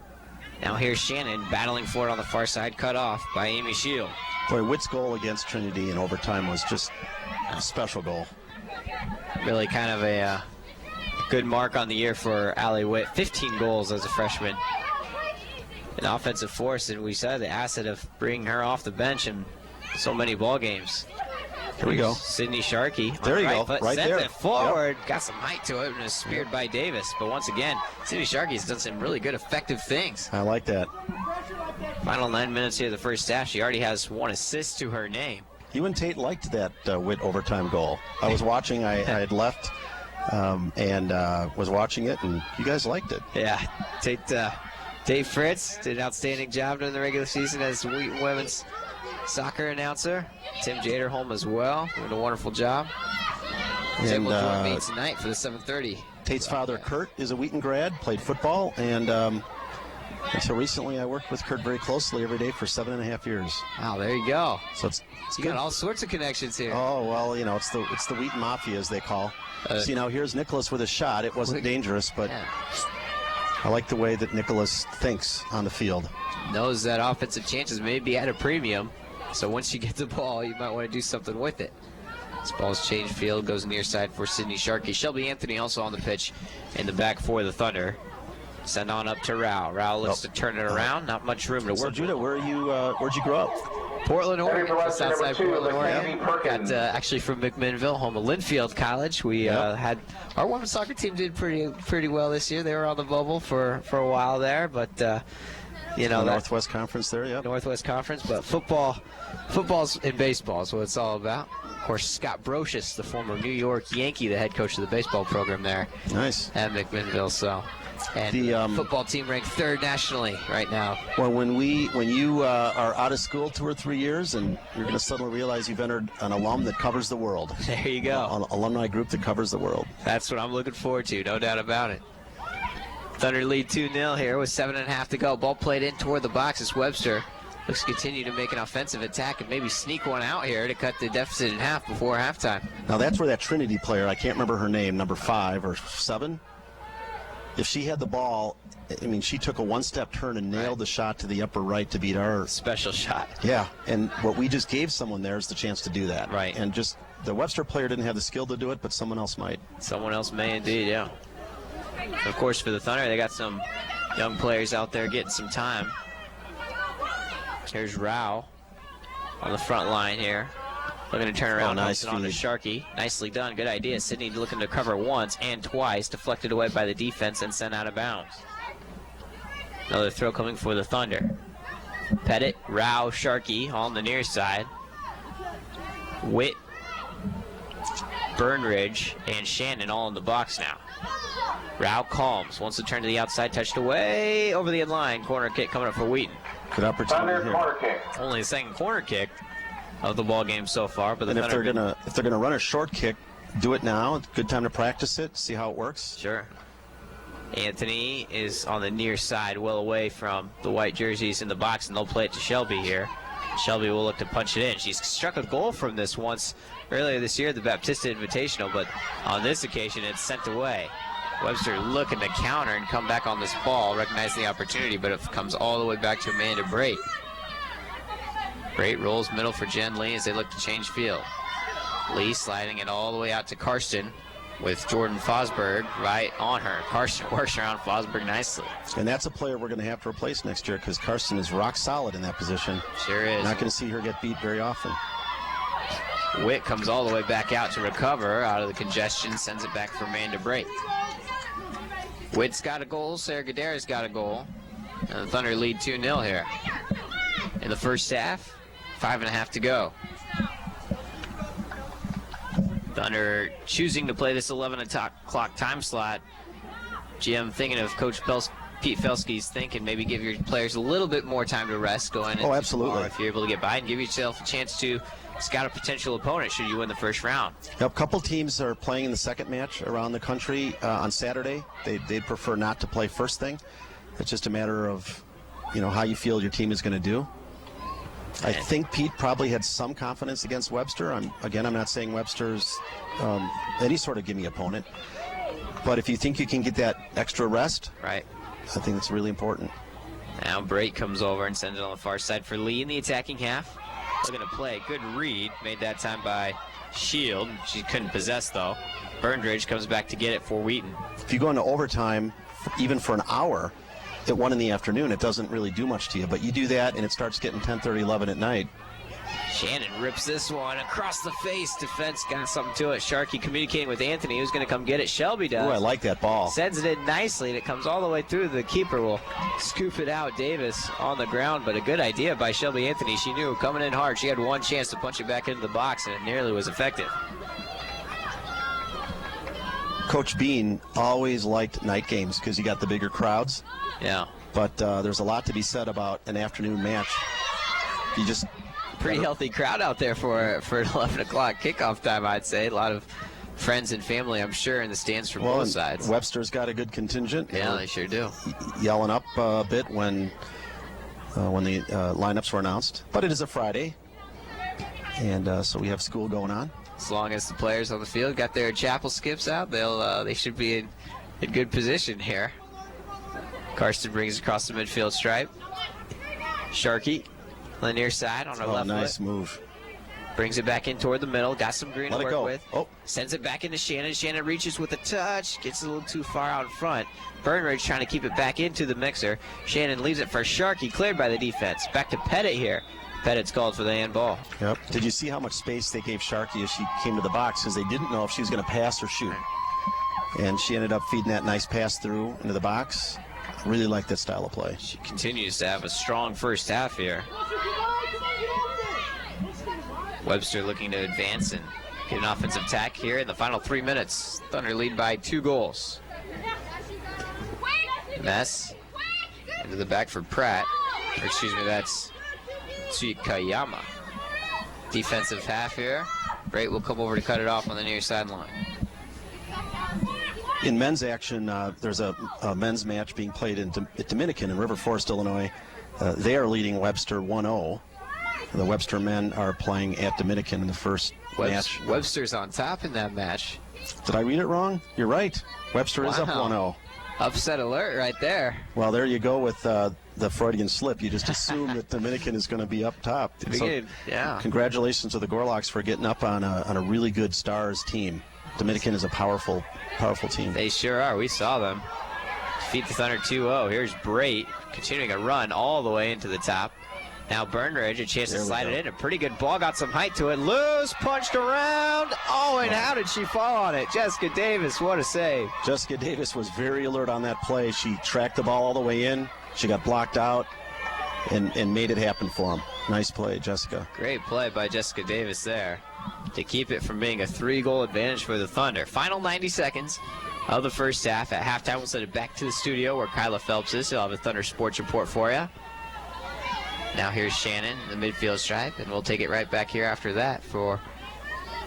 Now here's Shannon battling for it on the far side, cut off by Amy Shield. Boy, Witt's goal against Trinity in overtime was just a special goal. Really kind of a good mark on the year for Allie Witt. 15 goals as a freshman. An offensive force, and we said the asset of bringing her off the bench in so many ball games. Here we go. Sydney Sharkey. There you go. Right there. Sends it forward. Yep. Got some height to it and was speared by Davis. But once again, Sydney Sharkey has done some really good, effective things. I like that. Final 9 minutes here of the first half. She already has 1 assist to her name. You and Tate liked that Witt overtime goal. I was watching. I had left and was watching it, and you guys liked it. Yeah. Tate Fritz did an outstanding job during the regular season as Wheaton women's soccer announcer. Tim Jaderholm as well, doing a wonderful job. He's able to join me tonight for the 7:30. Tate's father, Kurt, is a Wheaton grad, played football, and until recently I worked with Kurt very closely every day for 7.5 years. Wow, there you go. So it's you got all sorts of connections here. Oh, well, you know, it's the Wheaton Mafia, as they call. See, now here's Nicholas with a shot. It wasn't dangerous, but I like the way that Nicholas thinks on the field. Knows that offensive chances may be at a premium, so once you get the ball, you might want to do something with it. This ball's changed field, goes near side for Sydney Sharkey. Shelby Anthony also on the pitch in the back for the Thunder. Send on up to Rao. Rao looks to turn it around. Not much room to work. So, Judah, where'd you grow up? Portland, Oregon. Southside Portland, Oregon. Got actually from McMinnville, home of Linfield College. We had our women's soccer team did pretty well this year. They were on the bubble for a while there, but you know, Northwest Conference there, yeah. Northwest Conference, but football's and baseball is what it's all about. Of course, Scott Brocious, the former New York Yankee, the head coach of the baseball program there. Nice. At McMinnville, so. And the football team ranked 3rd nationally right now. Well, when you are out of school 2 or 3 years, and you're going to suddenly realize you've entered an alum that covers the world. There you go. An alumni group that covers the world. That's what I'm looking forward to, no doubt about it. Thunder lead 2-0 here with 7.5 to go. Ball played in toward the box as Webster looks to continue to make an offensive attack and maybe sneak one out here to cut the deficit in half before halftime. Now that's where that Trinity player, I can't remember her name, number 5 or 7. If she had the ball, I mean, she took a one-step turn and nailed the shot to the upper right to beat our special shot. Yeah, and what we just gave someone there is the chance to do that. Right. And just the Webster player didn't have the skill to do it, but someone else might. Someone else may indeed, yeah. Of course, for the Thunder, they got some Young players out there getting some time. Here's Rao on the front line here. Looking to turn around, nice on to Sharkey. Nicely done, good idea. Sydney looking to cover once and twice, deflected away by the defense and sent out of bounds. Another throw coming for the Thunder. Pettit, Rao, Sharkey on the near side. Witt, Burnridge, and Shannon all in the box now. Rao calms, wants to turn to the outside, touched away over the end line. Corner kick coming up for Wheaton. Good opportunity Thunder here. corner kick. Only the second corner kick of the ball game so far, but And if they're gonna run a short kick, do it now. Good time to practice it, see how it works. Sure. Anthony is on the near side, well away from the white jerseys in the box, and they'll play it to Shelby here. Shelby will look to punch it in. She's struck a goal from this once earlier this year at the Baptista Invitational, but on this occasion it's sent away. Webster looking to counter and come back on this ball, recognize the opportunity, but it comes all the way back to Amanda Brait. Brait rolls middle for Jen Lee as they look to change field. Lee sliding it all the way out to Karsten with Jordan Fosberg right on her. Karsten works around Fosberg nicely. And that's a player we're going to have to replace next year because Karsten is rock solid in that position. Sure is. Not going to see her get beat very often. Witt comes all the way back out to recover out of the congestion, sends it back for Amanda Brait. Witt's got a goal, Sarah Gadara's got a goal, and the Thunder lead 2-0 here. In the first half, 5.5 to go. Thunder choosing to play this 11 o'clock time slot. GM thinking of Coach Pete Felske's thinking maybe give your players a little bit more time to rest going into absolutely. tomorrow if you're able to get by, and give yourself a chance to scout a potential opponent should you win the first round. A couple teams are playing in the second match around the country on Saturday. They'd prefer not to play first thing. It's just a matter of, how you feel your team is going to do. I think Pete probably had some confidence against Webster. I'm not saying Webster's any sort of gimme opponent, but if you think you can get that extra rest, right, I think it's really important. Now Brait comes over and sends it on the far side for Lee in the attacking half. Looking to play. Good read. Made that time by Shield. She couldn't possess, though. Burnridge comes back to get it for Wheaton. If you go into overtime, even for an hour, at 1 in the afternoon, it doesn't really do much to you. But you do that, and it starts getting 10:30, 11 at night. Shannon rips this one across the face. Defense got something to it. Sharkey communicating with Anthony, who's going to come get it. Shelby does. Oh, I like that ball. Sends it in nicely, and it comes all the way through. The keeper will scoop it out. Davis on the ground, but a good idea by Shelby Anthony. She knew coming in hard. She had one chance to punch it back into the box, and it nearly was effective. Coach Bean always liked night games because you got the bigger crowds. Yeah. But there's a lot to be said about an afternoon match. You just pretty healthy crowd out there for an 11 o'clock kickoff time, I'd say. A lot of friends and family, I'm sure, in the stands from both sides. Webster's got a good contingent. Yeah, they sure do. Yelling up a bit when the lineups were announced. But it is a Friday, and so we have school going on. As long as the players on the field got their chapel skips out, they should be in good position here. Karsten brings across the midfield stripe. Sharkey on the near side on her left nice foot. Move. Brings it back in toward the middle. Got some green to work with. Oh. Sends it back into Shannon. Shannon reaches with a touch. Gets a little too far out in front. Burnridge trying to keep it back into the mixer. Shannon leaves it for Sharkey. Cleared by the defense. Back to Pettit here. Pettit's called for the handball. Yep. Did you see how much space they gave Sharkey as she came to the box? Because they didn't know if she was going to pass or shoot. And she ended up feeding that nice pass through into the box. Really like that style of play. She continues to have a strong first half here. Webster looking to advance and get an offensive attack here in the final 3 minutes. Thunder lead by 2 goals. Mess into the back for Pratt. Or excuse me, that's Tsukayama. Defensive half here. Brait will come over to cut it off on the near sideline. In men's action, there's a men's match being played in Dominican in River Forest, Illinois. They are leading Webster 1-0. The Webster men are playing at Dominican in the first match. Webster's on top in that match. Did I read it wrong? You're right. Webster is up 1-0. Upset alert right there. Well, there you go with the Freudian slip. You just assume that Dominican is going to be up top. So, yeah. Congratulations to the Gorlocks for getting up on a really good Stars team. Dominican is a powerful team. They sure are. We saw them. defeat the Thunder 2-0. Here's Brait continuing a run all the way into the top. Now Burnridge, a chance to slide it in. A pretty good ball, got some height to it. Loose, punched around. Oh, and how did she fall on it? Jessica Davis, what a save. Jessica Davis was very alert on that play. She tracked the ball all the way in. She got blocked out and made it happen for him. Nice play, Jessica. Great play by Jessica Davis there to keep it from being a 3-goal advantage for the Thunder. Final 90 seconds of the first half. At halftime, we'll send it back to the studio where Kyla Phelps is. He'll have a Thunder Sports Report for you. Now here's Shannon in the midfield stripe, and we'll take it right back here after that for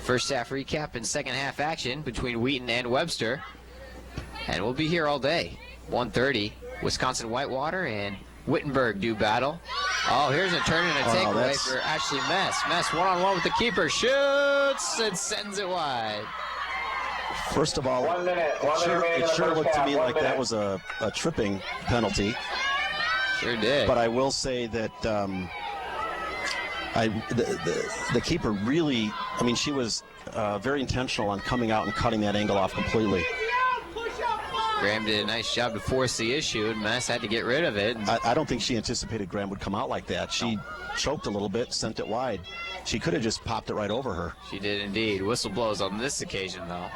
first half recap and second half action between Wheaton and Webster. And we'll be here all day. 1:30, Wisconsin Whitewater and Wittenberg do battle. Oh, here's a turn and a takeaway for Ashley Mess. Mess one-on-one with the keeper, shoots and sends it wide. First of all, 1 minute. it sure looked to me like that was a tripping penalty. Sure did. But I will say that the keeper really, I mean, she was very intentional on coming out and cutting that angle off completely. Graham did a nice job to force the issue, and Mess had to get rid of it. I don't think she anticipated Graham would come out like that. She choked a little bit, sent it wide. She could have just popped it right over her. She did indeed. Whistle blows on this occasion, though.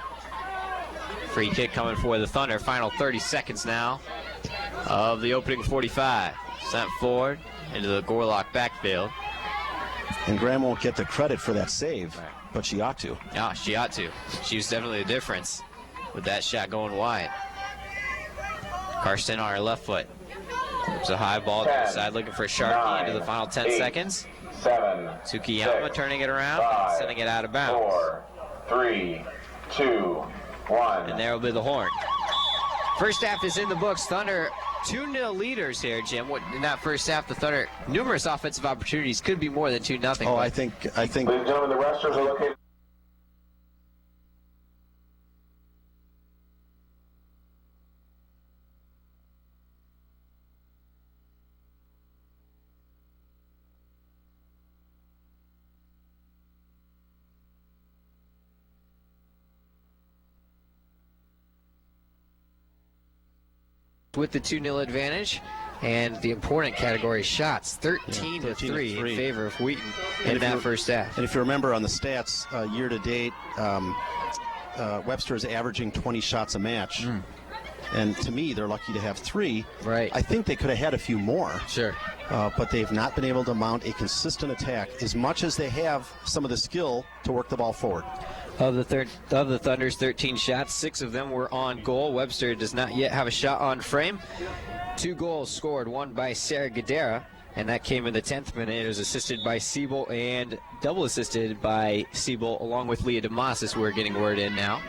Free kick coming for the Thunder. Final 30 seconds now of the opening 45. Sent forward into the Gorlock backfield. And Graham won't get the credit for that save, but she ought to. Yeah, she ought to. She was definitely the difference with that shot going wide. Karsten on her left foot. It's a high ball to the side looking for Sharkey into the final 10 seconds. 7, Tsukiyama turning it around, 5, sending it out of bounds. 4, 3, 2, 1. And there will be the horn. First half is in the books. Thunder 2-0 leaders here, Jim. In that first half, the Thunder, numerous offensive opportunities, could be more than 2-0. Oh, I think. Ladies and gentlemen, the restrooms are located. With the 2-0 advantage and the important category shots, 13-3 in favor of Wheaton in that first half. And if you remember on the stats, year to date, Webster is averaging 20 shots a match. And to me, they're lucky to have 3. Right. I think they could have had a few more. Sure. But they've not been able to mount a consistent attack as much as they have some of the skill to work the ball forward. Of the Thunder's 13 shots, 6 of them were on goal. Webster does not yet have a shot on frame. 2 goals scored, one by Sarah Gadara, and that came in the 10th minute. It was assisted by Siebel and double assisted by Siebel along with Leah DeMoss, as we're getting word in now.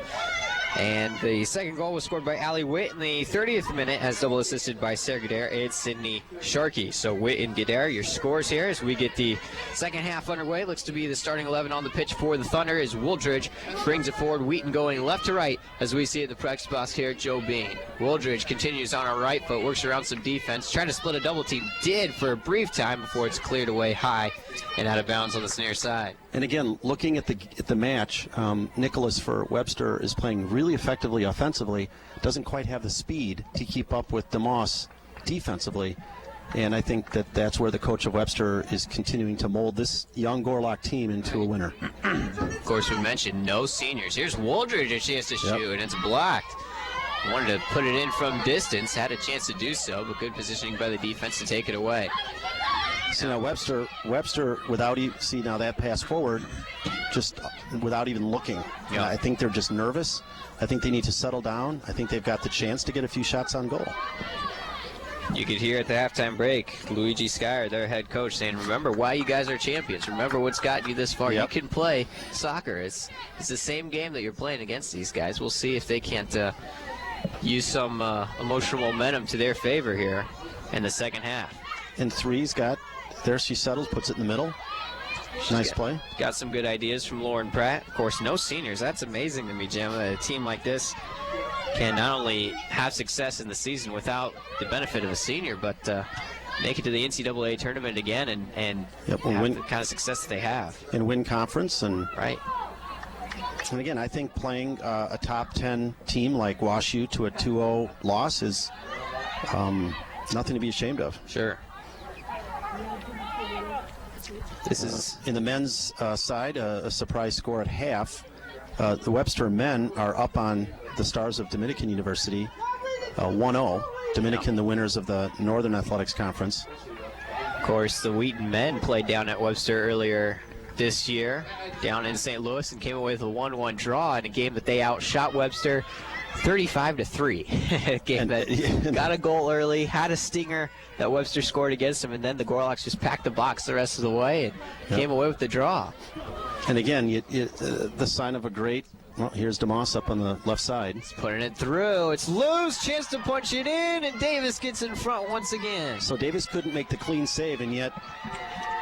And the second goal was scored by Allie Witt in the 30th minute, as double assisted by Sarah Gadara and Sydney Sharkey. So Witt and Gadara, your scores here as we get the second half underway. Looks to be the starting 11 on the pitch for the Thunder as Wooldridge brings it forward. Wheaton going left to right as we see at the press box here, Joe Bean. Wooldridge continues on her right foot, works around some defense, trying to split a double team. Did for a brief time before it's cleared away high and out of bounds on the near side. And again, looking at the match, Nicholas for Webster is playing really effectively offensively, doesn't quite have the speed to keep up with DeMoss defensively. And I think that's where the coach of Webster is continuing to mold this young Gorlock team into a winner. Of course, we mentioned no seniors. Here's Wooldridge, a chance to shoot, and it's blocked. Wanted to put it in from distance, had a chance to do so, but good positioning by the defense to take it away. See now Webster without see now that pass forward, just without even looking. Yeah. I think they're just nervous. I think they need to settle down. I think they've got the chance to get a few shots on goal. You could hear at the halftime break Luigi Skyer, their head coach, saying, "Remember why you guys are champions. Remember what's gotten you this far. Yep. You can play soccer. It's the same game that you're playing against these guys. We'll see if they can't use some emotional momentum to their favor here in the second half." And three's got. There she settles, puts it in the middle. Nice play. Got some good ideas from Lauren Pratt. Of course, no seniors. That's amazing to me, Jim. A team like this can not only have success in the season without the benefit of a senior, but make it to the NCAA tournament again and have the kind of success that they have. And win conference. And right. And again, I think playing a top 10 team like WashU to a 2-0 loss is Nothing to be ashamed of. Sure. This is in the men's side, a surprise score at half. The Webster men are up on the Stars of Dominican University, 1-0. Dominican, the winners of the Northern Athletics Conference. Of course, the Wheaton men played down at Webster earlier this year, down in St. Louis, and came away with a 1-1 draw in a game that they outshot Webster 35-3. A game that got a goal early, had a stinger that Webster scored against them, and then the Gorloks just packed the box the rest of the way and came away with the draw. And again, the sign of a great. Well, here's DeMoss up on the left side. He's putting it through. It's loose. Chance to punch it in, and Davis gets in front once again. So Davis couldn't make the clean save, and yet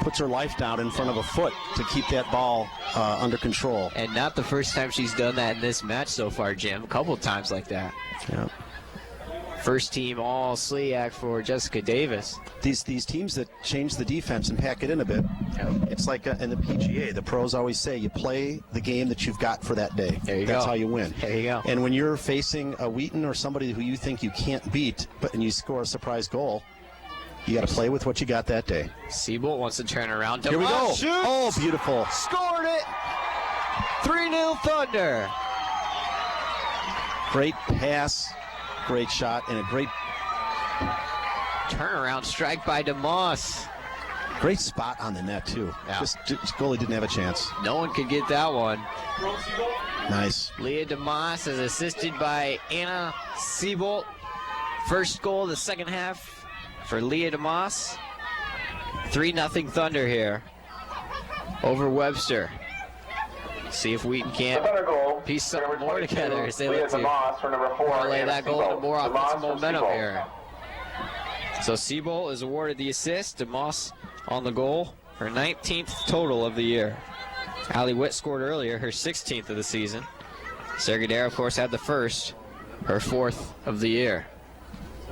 puts her life down in front of a foot to keep that ball under control. And not the first time she's done that in this match so far, Jim. A couple of times like that. Yeah. First team all SLIAC for Jessica Davis. These teams that change the defense and pack it in a bit, it's like in the PGA, the pros always say you play the game that you've got for that day. That's how you win. There you go. And when you're facing a Wheaton or somebody who you think you can't beat, and you score a surprise goal, you got to play with what you got that day. Siebold wants to turn around. Here we go. Shoots. Oh, beautiful. Scored it. 3-0 Thunder. Great pass, great shot, and a great turnaround strike by DeMoss. Great spot on the net, too. Yeah. Just goalie didn't have a chance. No one could get that one. Nice. Leah DeMoss is assisted by Anna Siebold. First goal of the second half for Leah DeMoss. 3-0 Thunder here over Webster. See if Wheaton can't piece something more together as they look to parlay that goal into more offensive momentum here. So Siebold is awarded the assist. DeMoss on the goal, her 19th total of the year. Allie Witt scored earlier, her 16th of the season. Sarah Gadara, of course, had the first, her 4th of the year.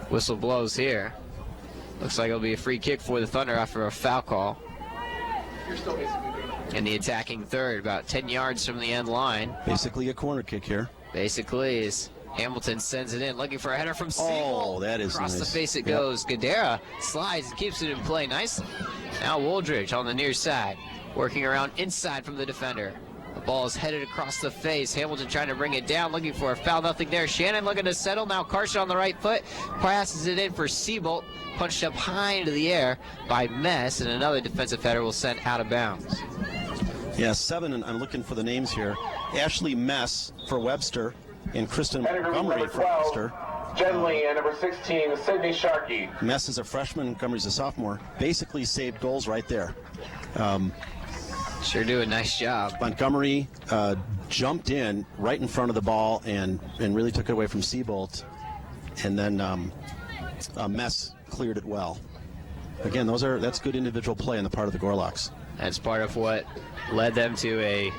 Whistle blows here. Looks like it'll be a free kick for the Thunder after a foul call. And the attacking third, about 10 yards from the end line. Basically a corner kick here. Basically, is Hamilton sends it in, looking for a header from Siebold. Oh, that is across nice. the face it goes. Gadara slides and keeps it in play nicely. Now Wooldridge on the near side, working around inside from the defender. The ball is headed across the face. Hamilton trying to bring it down, looking for a foul. Nothing there. Shannon looking to settle. Now Carson on the right foot. Passes it in for Siebold. Punched up high into the air by Mess, and another defensive header will send out of bounds. Yeah, 7, and I'm looking for the names here. Ashley Mess for Webster and Kristen Montgomery for Webster. Jen Lee and number 16, Sydney Sharkey. Mess is a freshman, Montgomery's a sophomore. Basically saved goals right there. Sure do a nice job. Montgomery jumped in right in front of the ball and really took it away from Siebold. And then Mess cleared it well. Again, that's good individual play on the part of the Gorloks. That's part of what led them to a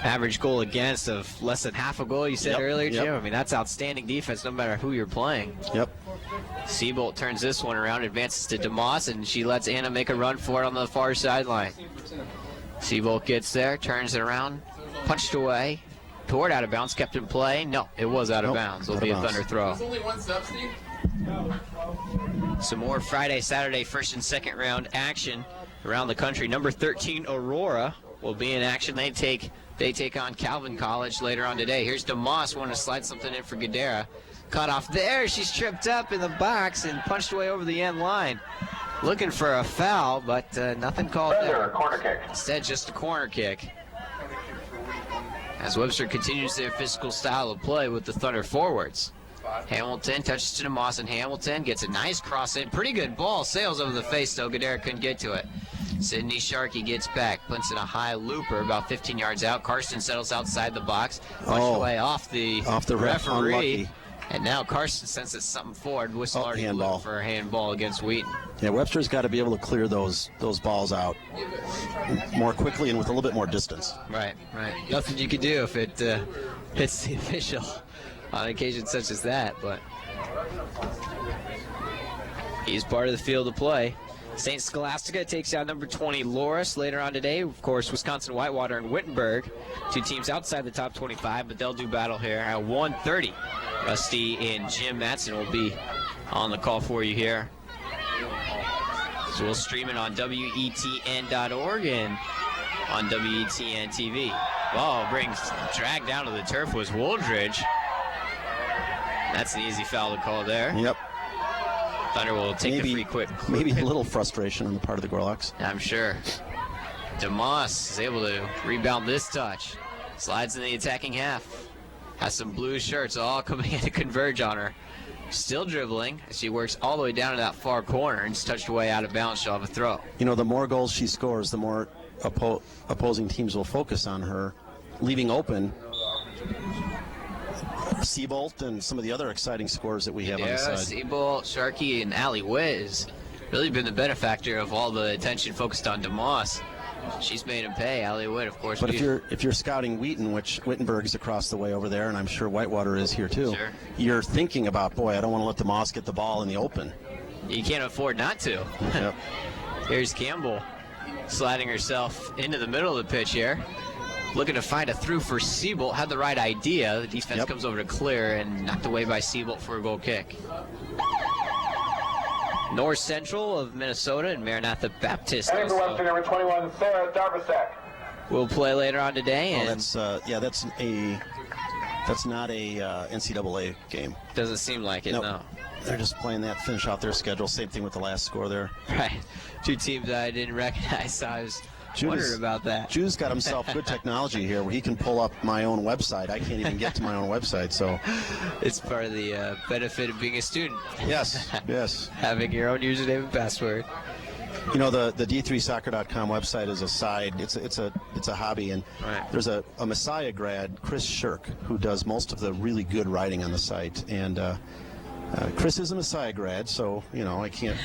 average goal against of less than half a goal, you said earlier, Jim. I mean, that's outstanding defense no matter who you're playing. Yep. Siebold turns this one around, advances to DeMoss, and she lets Anna make a run for it on the far sideline. Siebold gets there, turns it around, punched away, toward out of bounds, kept in play. No, it was out of bounds. It'll be a Thunder throw. There's only one sub, Steve. Some more Friday, Saturday, first and second round action around the country. Number 13, Aurora, will be in action. They take on Calvin College later on today. Here's DeMoss, want to slide something in for Gadara. Cut off there. She's tripped up in the box and punched away over the end line. Looking for a foul, but nothing called there. Corner kick. Instead, just a corner kick. As Webster continues their physical style of play with the Thunder forwards. Hamilton touches to DeMoss, and Hamilton gets a nice cross in. Pretty good ball. Sails over the face, though. Gadara couldn't get to it. Sydney Sharkey gets back, punts in a high looper about 15 yards out. Carson settles outside the box, punched away off the referee. Unlucky. And now Carson senses something forward. Whistle already handball. for a handball against Wheaton. Yeah, Webster's got to be able to clear those balls out more quickly and with a little bit more distance. Right. Nothing you can do if it hits the official on occasions such as that, but he's part of the field of play. St. Scholastica takes out number 20 Loris later on today. Of course, Wisconsin Whitewater and Wittenberg, two teams outside the top 25, but they'll do battle here at 1:30. Rusty and Jim Matson will be on the call for you here. So we'll stream it on WETN.org and on WETN TV. Ball brings drag down to the turf was Wooldridge. That's an easy foul to call there. Yep. Thunder will take the free quick. Maybe a little frustration on the part of the Gorloks. I'm sure. DeMoss is able to rebound this touch. Slides in the attacking half. Has some blue shirts all coming in to converge on her. Still dribbling as she works all the way down to that far corner and is touched away out of bounds. She'll have a throw. You know, the more goals she scores, the more opposing teams will focus on her, leaving open Seabolt and some of the other exciting scores that we have on the side. Seabolt, Sharkey, and Allie Wiz really been the benefactor of all the attention focused on DeMoss. She's made him pay. Allie Witt, of course. But if you're scouting Wheaton, which Wittenberg's across the way over there, and I'm sure Whitewater is here too, sure, you're thinking about, boy, I don't want to let DeMoss get the ball in the open. You can't afford not to. Yep. Here's Campbell sliding herself into the middle of the pitch here. Looking to find a through for Seabolt. Had the right idea. The defense comes over to clear and knocked away by Seabolt for a goal kick. North Central of Minnesota and Maranatha Baptist. And for Webster, number 21, Sarah Darvasek. We'll play later on today. And that's not a NCAA game. Doesn't seem like it, nope. No. They're just playing that, finish out their schedule. Same thing with the last score there. Right. Two teams that I didn't recognize, so I was wondering about that. Drew's got himself good technology here where he can pull up my own website. I can't even get to my own website, so. It's part of the benefit of being a student. Yes, yes. Having your own username and password. You know, the D3Soccer.com website is a side. It's a hobby, and there's a Messiah grad, Chris Shirk, who does most of the really good writing on the site, and Chris is a Messiah grad, so I can't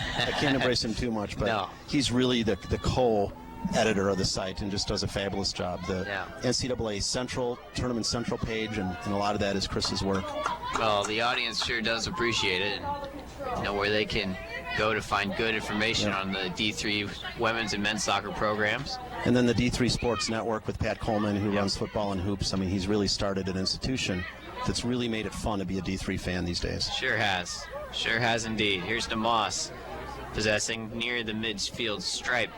embrace him too much, but he's really the co-editor of the site and just does a fabulous job. The NCAA Central Tournament Central page, and a lot of that is Chris's work. Well, the audience sure does appreciate it, and where they can go to find good information on the D3 women's and men's soccer programs. And then the D3 Sports Network with Pat Coleman, who runs football and hoops. I mean, he's really started an institution that's really made it fun to be a D3 fan these days. Sure has indeed. Here's DeMoss possessing near the midfield stripe.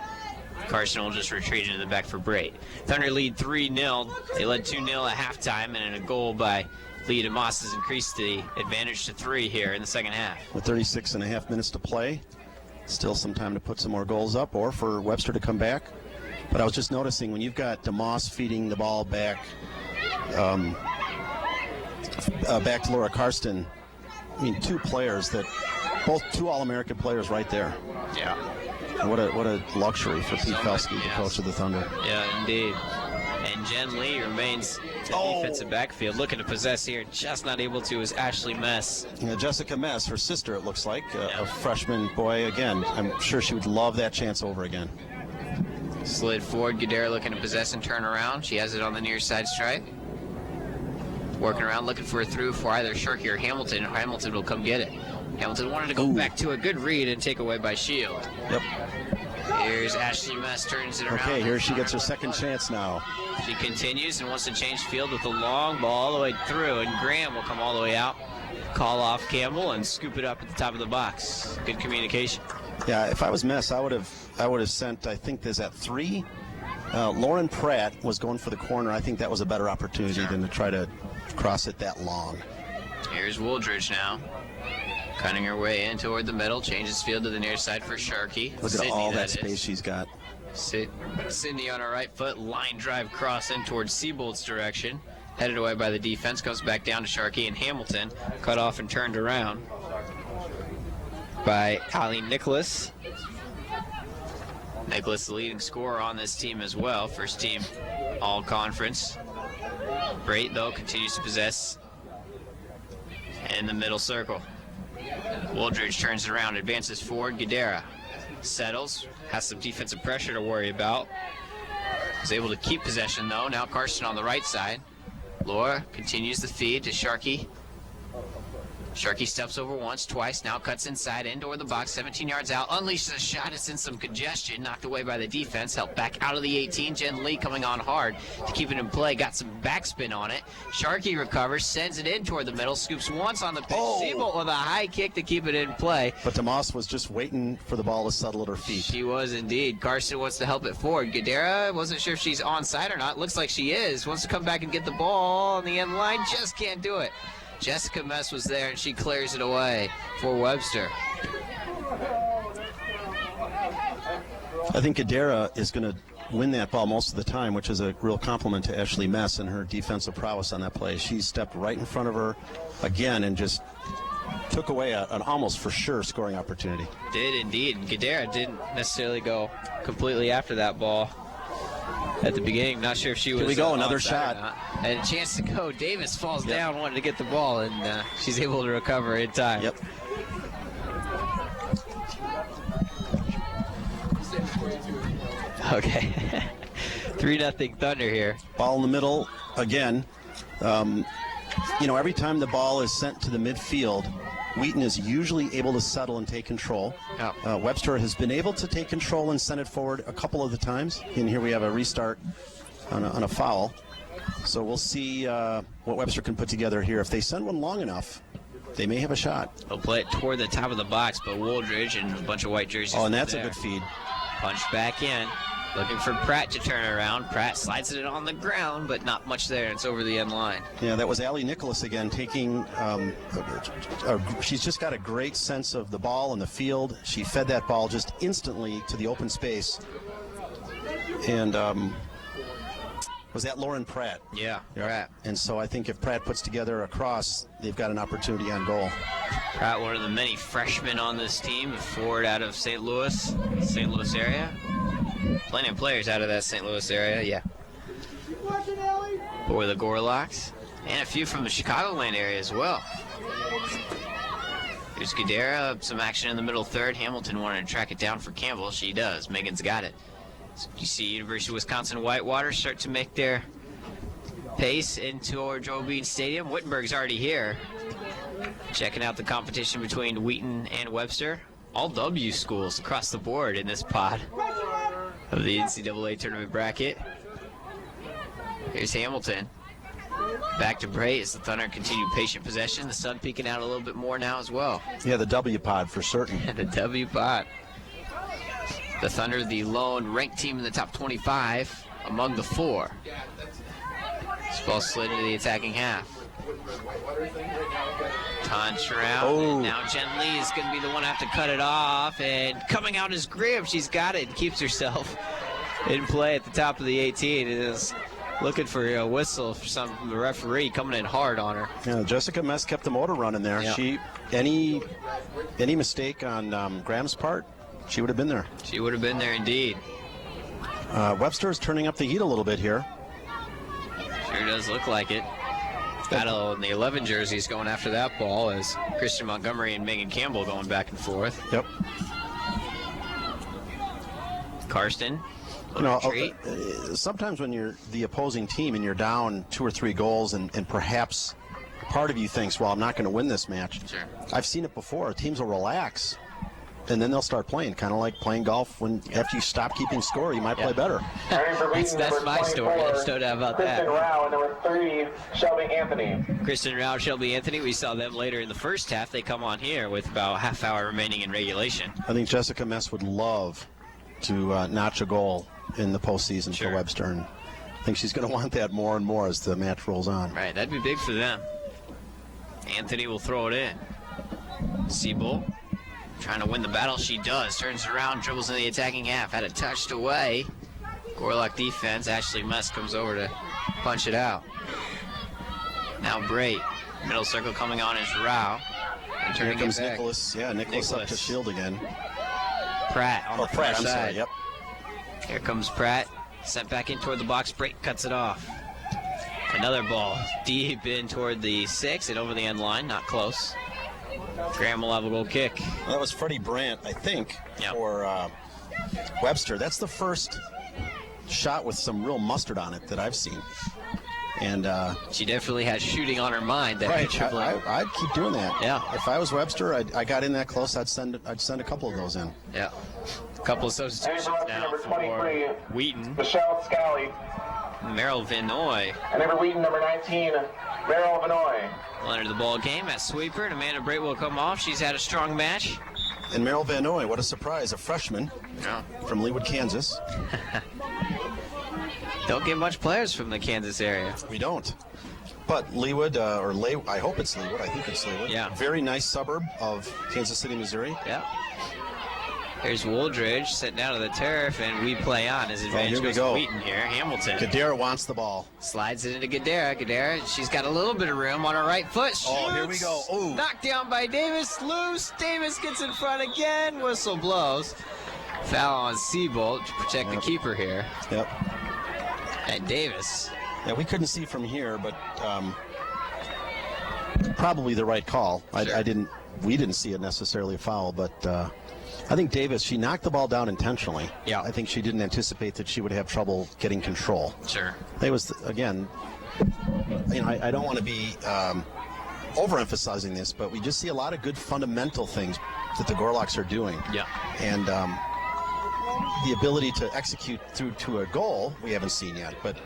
Carson will just retreat into the back for Brait. Thunder lead 3-0. They led 2-0 at halftime, and a goal by Lee DeMoss has increased the advantage to 3 here in the second half. With 36.5 minutes to play, still some time to put some more goals up or for Webster to come back. But I was just noticing when you've got DeMoss feeding the ball back back to Laura Karsten, I mean, two All-American players right there. Yeah. What a luxury for Pete Felski, the coach of the Thunder. Yeah, indeed. And Jen Lee remains in the defensive backfield, looking to possess here, just not able to, is Ashley Mess. Jessica Mess, her sister, it looks like, a freshman boy. Again, I'm sure she would love that chance over again. Slid forward, Gadara looking to possess and turn around. She has it on the near side stripe. Working around, looking for a through for either Sharkey or Hamilton. Hamilton will come get it. Hamilton wanted to go back to a good read and take away by Shield. Yep. Here's Ashley Mess, turns it around. Okay, here she gets her second chance now. She continues and wants to change field with a long ball all the way through, and Graham will come all the way out, call off Campbell, and scoop it up at the top of the box. Good communication. Yeah, if I was Mess, I would have sent, I think there's at 3. Lauren Pratt was going for the corner. I think that was a better opportunity than to try to cross it that long. Here's Wooldridge now. Cutting her way in toward the middle, changes field to the near side for Sharkey. Look at all that space she's got. Sydney on her right foot, line drive cross in towards Seabolt's direction. Headed away by the defense, comes back down to Sharkey and Hamilton. Cut off and turned around by Allie Nicholas. Nicholas, the leading scorer on this team as well. First team all-conference. Brait, though, continues to possess in the middle circle. Wooldridge turns it around, advances forward. Gadara settles, has some defensive pressure to worry about. Is able to keep possession, though. Now Carson on the right side. Laura continues the feed to Sharkey. Sharkey steps over once, twice, now cuts inside, in toward the box, 17 yards out, unleashes a shot, it's in some congestion, knocked away by the defense, helped back out of the 18, Jen Lee coming on hard to keep it in play, got some backspin on it, Sharkey recovers, sends it in toward the middle, scoops once on the pitch, Siebold with a high kick to keep it in play. But DeMoss was just waiting for the ball to settle at her feet. She was indeed. Carson wants to help it forward. Gadara, wasn't sure if she's onside or not, looks like she is, wants to come back and get the ball on the end line, just can't do it. Jessica Mess was there, and she clears it away for Webster. I think Gadara is going to win that ball most of the time, which is a real compliment to Ashley Mess and her defensive prowess on that play. She stepped right in front of her again and just took away an almost for sure scoring opportunity. Did indeed. Gadara didn't necessarily go completely after that ball at the beginning. Not sure if she was. Here we go, another shot. And a chance to go. Davis falls down, wanted to get the ball, and she's able to recover in time. Yep. Okay. 3-0 Thunder here. Ball in the middle again. Every time the ball is sent to the midfield, Wheaton is usually able to settle and take control. Oh. Webster has been able to take control and send it forward a couple of the times. And here we have a restart on a foul. So we'll see what Webster can put together here. If they send one long enough, they may have a shot. They'll play it toward the top of the box, but Wooldridge and a bunch of white jerseys. Oh, and that's there. a good feed. Punch back in. Looking for Pratt to turn around. Pratt slides it on the ground, but not much there. It's over the end line. Yeah, that was Allie Nicholas again taking she's just got a great sense of the ball and the field. She fed that ball just instantly to the open space. And was that Lauren Pratt? Yeah, Yep. Pratt. And so I think if Pratt puts together a cross, they've got an opportunity on goal. Pratt, one of the many freshmen on this team, forward out of St. Louis area. Plenty of players out of that St. Louis area, yeah. For the Gorlocks. And a few from the Chicagoland area as well. Here's Gadara, some action in the middle third. Hamilton wanted to track it down for Campbell. She does. Megan's got it. So you see University of Wisconsin Whitewater start to make their pace into Joe Bean Stadium. Wittenberg's already here. Checking out the competition between Wheaton and Webster. All W schools across the board in this pod of the NCAA tournament bracket. Here's Hamilton. Back to Bray as the Thunder continue patient possession. The sun peeking out a little bit more now as well. Yeah, the W pod for certain. The W pod. The Thunder, the lone ranked team in the top 25 among the four. This ball slid into the attacking half. Punch around. Oh. And now Jen Lee is going to be the one to have to cut it off. And coming out is Grimm. She's got it and keeps herself in play at the top of the 18. It is looking for a whistle from the referee coming in hard on her. Yeah, Jessica Mess kept the motor running there. Yeah. Any mistake on Graham's part, she would have been there. She would have been there indeed. Webster is turning up the heat a little bit here. Sure does look like it. Battle in the 11 jerseys going after that ball as Christian Montgomery and Megan Campbell going back and forth. Yep. Karsten. Sometimes when you're the opposing team and you're down 2 or 3 goals and perhaps part of you thinks, well, I'm not going to win this match. Sure. I've seen it before. Teams will relax and then they'll start playing, kind of like playing golf. When after you stop keeping score, you might play better. That's my story. There's no doubt about that. Kristen Rao and number 30, Shelby Anthony. Kristen Rao, Shelby Anthony. We saw them later in the first half. They come on here with about a half hour remaining in regulation. I think Jessica Mess would love to notch a goal in the postseason for Webster, and I think she's going to want that more and more as the match rolls on. Right, that'd be big for them. Anthony will throw it in. Siebold trying to win the battle. She does. Turns around, dribbles in the attacking half. Had it touched away. Gorlock defense. Ashley Mess comes over to punch it out. Now Bray. Middle circle coming on is Rao. And Here turning comes it back. Nicholas. Yeah, Nicholas up to shield again. Pratt on the Pratt, far I'm side. sorry, yep. Here comes Pratt. Sent back in toward the box. Break cuts it off. Another ball deep in toward the 6 and over the end line. Not close. Graham will have a goal kick. Well, that was Freddie Brandt, I think, for Webster. That's the first shot with some real mustard on it that I've seen. And she definitely has shooting on her mind. That right, I'd keep doing that. Yeah. If I was Webster, I got in that close, I'd send a couple of those in. Yeah. A couple of substitutions now number 23, for Wheaton. Michelle Scally. Meryl Vinoy And number Wheaton, number 19, Meryl Vinoy. will enter the ball game at sweeper, and Amanda Brait will come off. She's had a strong match. And Meryl Vinoy, what a surprise, a freshman from Leawood, Kansas. Don't get much players from the Kansas area. We don't. But Leawood, I hope it's Leawood. I think it's Leawood. Yeah. Very nice suburb of Kansas City, Missouri. Yeah. Here's Wooldridge sitting down to the turf, and we play on. His advantage goes to Wheaton here. Hamilton. Gadara wants the ball. Slides it into Gadara. Gadara, she's got a little bit of room on her right foot. Shoots. Oh, here we go. Ooh. Knocked down by Davis. Loose. Davis gets in front again. Whistle blows. Foul on Seabolt to protect the keeper here. Yep. And Davis. Yeah, we couldn't see from here, but probably the right call. Sure. We didn't see it necessarily a foul, but I think Davis, she knocked the ball down intentionally. Yeah. I think she didn't anticipate that she would have trouble getting control. Sure. It was, again, I don't want to be overemphasizing this, but we just see a lot of good fundamental things that the Gorlocks are doing. Yeah. And the ability to execute through to a goal, we haven't seen yet, but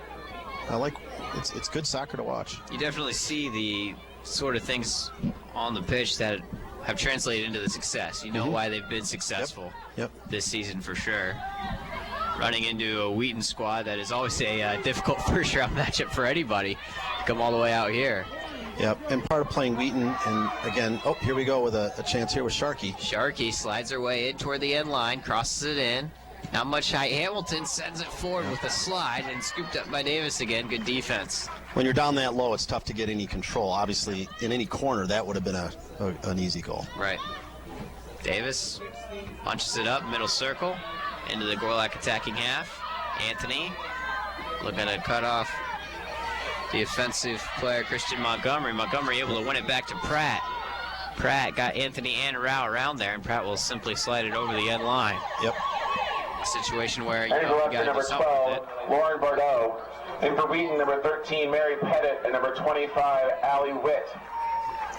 it's good soccer to watch. You definitely see the sort of things on the pitch that have translated into the success. You know why they've been successful this season for sure. Running into a Wheaton squad that is always a difficult first-round matchup for anybody to come all the way out here. Yep, and part of playing Wheaton, and again, here we go with a chance here with Sharkey. Sharkey slides her way in toward the end line, crosses it in. Not much height. Hamilton sends it forward with a slide and scooped up by Davis again. Good defense. When you're down that low, it's tough to get any control. Obviously, in any corner, that would have been an easy goal. Right. Davis punches it up, middle circle, into the Gorlock attacking half. Anthony looking to cut off the offensive player, Christian Montgomery. Montgomery able to win it back to Pratt. Pratt got Anthony and Rao around there, and Pratt will simply slide it over the end line. Yep. Situation where you got to number do something 12, with it. Lauren Bordeaux. And for Wheaton, number 13, Mary Pettit, and number 25, Allie Witt.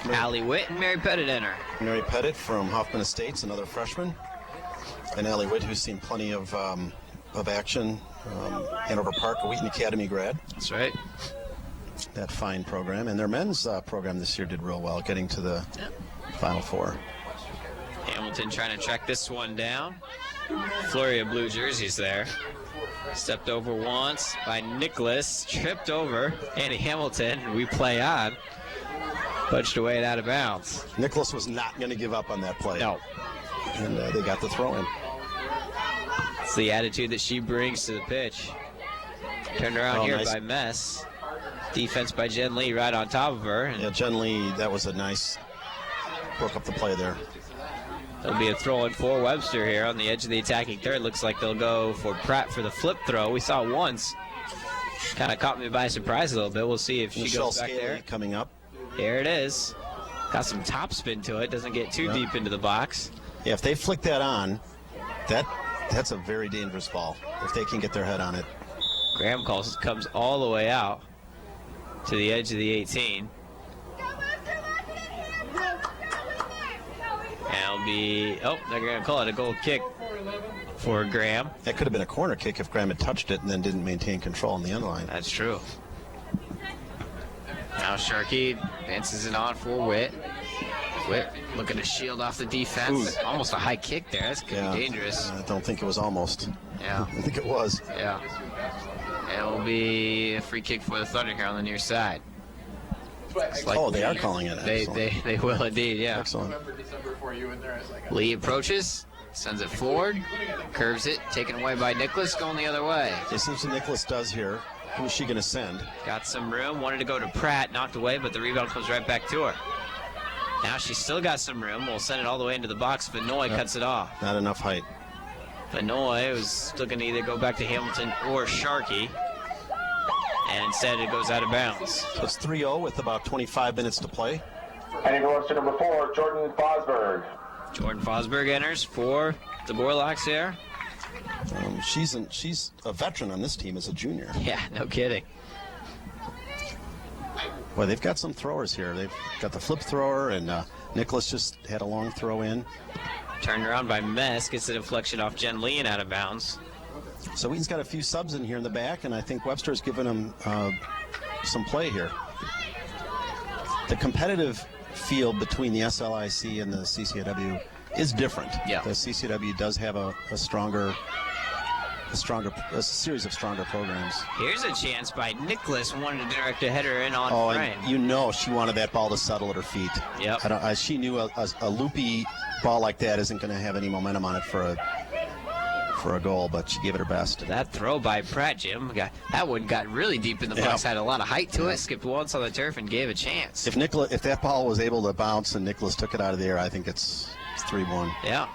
Allie Witt and Mary Pettit enter. Mary Pettit from Hoffman Estates, another freshman. And Allie Witt, who's seen plenty of action. Hanover Park, a Wheaton Academy grad. That's right. That fine program. And their men's program this year did real well, getting to the Final Four. Hamilton trying to track this one down. Flurry of blue jerseys there. Stepped over once by Nicholas. Tripped over Andy Hamilton. We play on. Punched away and out of bounds. Nicholas was not going to give up on that play. No. And they got the throw in. It's the attitude that she brings to the pitch. Turned around here nice. by Mess. Defense by Jen Lee right on top of her. Yeah, Jen Lee, that was a nice, broke up the play there. There'll be a throw in for Webster here on the edge of the attacking third. Looks like they'll go for Pratt for the flip throw. We saw it once. Kind of caught me by surprise a little bit. We'll see if she Michelle goes back Scaly there. coming up. Here it is. Got some top spin to it. Doesn't get too deep into the box. Yeah, if they flick that on, that's a very dangerous ball. If they can get their head on it. Graham comes all the way out to the edge of the 18. And it'll be, they're going to call it a goal kick for Graham. That could have been a corner kick if Graham had touched it and then didn't maintain control on the end line. That's true. Now Sharkey advances it on for Witt. Witt looking to shield off the defense. Ooh. Almost a high kick there. That's going to be dangerous. I don't think it was almost. Yeah. I think it was. Yeah. It'll be a free kick for the Thunder here on the near side. Like they are calling it. They will indeed, yeah. Excellent. Lee approaches, sends it forward, curves it, taken away by Nicholas, going the other way. It seems what Nicholas does here. Who is she going to send? Got some room, wanted to go to Pratt, knocked away, but the rebound comes right back to her. Now she's still got some room. We'll send it all the way into the box. Vinoy cuts it off. Not enough height. Vinoy was looking to either go back to Hamilton or Sharkey. And instead it goes out of bounds. So it's 3-0 with about 25 minutes to play. And he goes to number 4, Jordan Fosberg. Jordan Fosberg enters for the Gorlocks here. She's a veteran on this team as a junior. Yeah, no kidding. Well, they've got some throwers here. They've got the flip thrower, and Nicholas just had a long throw in. Turned around by Mess, gets the deflection off Jen Lee and out of bounds. So Wheaton's got a few subs in here in the back, and I think Webster's given him some play here. The competitive field between the SLIC and the CCAW is different. Yeah. The CCAW does have a series of stronger programs. Here's a chance by Nicholas, wanting to direct a header in on frame. And you know she wanted that ball to settle at her feet. Yep. She knew a loopy ball like that isn't going to have any momentum on it for a goal, but she gave it her best. That throw by Pratt, Jim, that one got really deep in the box, had a lot of height to it, skipped once on the turf and gave a chance. If that ball was able to bounce and Nicholas took it out of the air, I think it's 3-1. Yeah.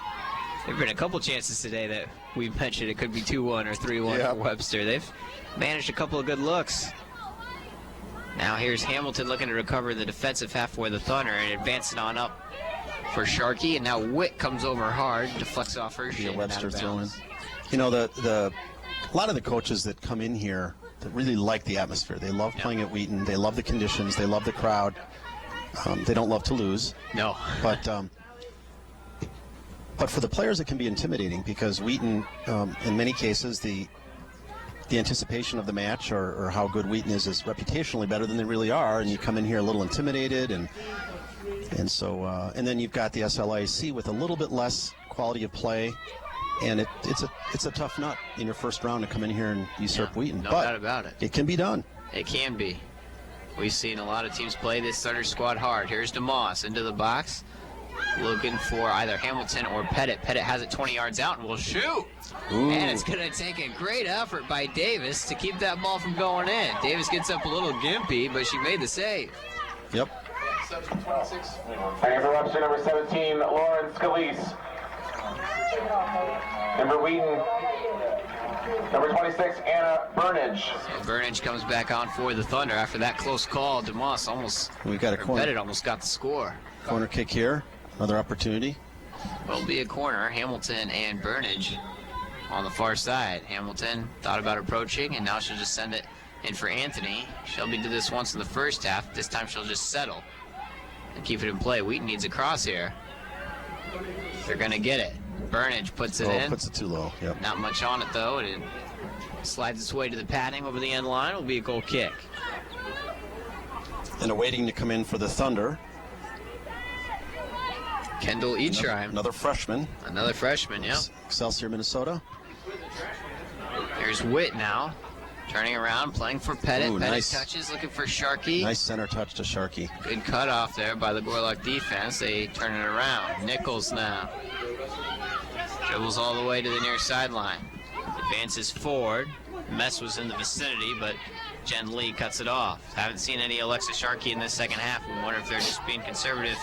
There have been a couple chances today that we mentioned it could be 2-1 or 3-1 for Webster. They've managed a couple of good looks. Now here's Hamilton looking to recover the defensive half for the Thunder and advancing on up for Sharkey. And now Witt comes over hard, deflects off her shin. Webster throwing. You know, a lot of the coaches that come in here that really like the atmosphere. They love playing at Wheaton. They love the conditions. They love the crowd. They don't love to lose. No. But for the players, it can be intimidating because Wheaton, in many cases, the anticipation of the match or how good Wheaton is reputationally better than they really are, and you come in here a little intimidated, and then you've got the SLIC with a little bit less quality of play, and it's a tough nut in your first round to come in here and usurp Wheaton. No doubt about it. It can be done. It can be. We've seen a lot of teams play this Thunder squad hard. Here's DeMoss into the box, looking for either Hamilton or Pettit. Pettit has it 20 yards out and will shoot. Ooh. And it's going to take a great effort by Davis to keep that ball from going in. Davis gets up a little gimpy, but she made the save. Yep. And for Webster, number 17, Lauren Scalise. And for Wheaton, number 26, Anna Burnage. Burnage comes back on for the Thunder after that close call. DeMoss Pettit almost got the score. Corner kick here. Another opportunity. Will be a corner. Hamilton and Burnage on the far side. Hamilton thought about approaching, and now she'll just send it in for Anthony. Shelby did this once in the first half. This time she'll just settle and keep it in play. Wheaton needs a cross here. They're going to get it. Burnage puts it in. Puts it too low. Yep. Not much on it, though. It slides its way to the padding over the end line. Will be a goal kick. And awaiting to come in for the Thunder, Kendall Eachheim. Another freshman. Another freshman, yeah. Excelsior, Minnesota. Here's Witt now. Turning around, playing for Pettit. Ooh, Pettit nice. touches, looking for Sharkey. Nice center touch to Sharkey. Good cutoff there by the Gorlock defense. They turn it around. Nichols now. Dribbles all the way to the near sideline. Advances forward. Mess was in the vicinity, but Jen Lee cuts it off. Haven't seen any Alexa Sharkey in this second half. We wonder if they're just being conservative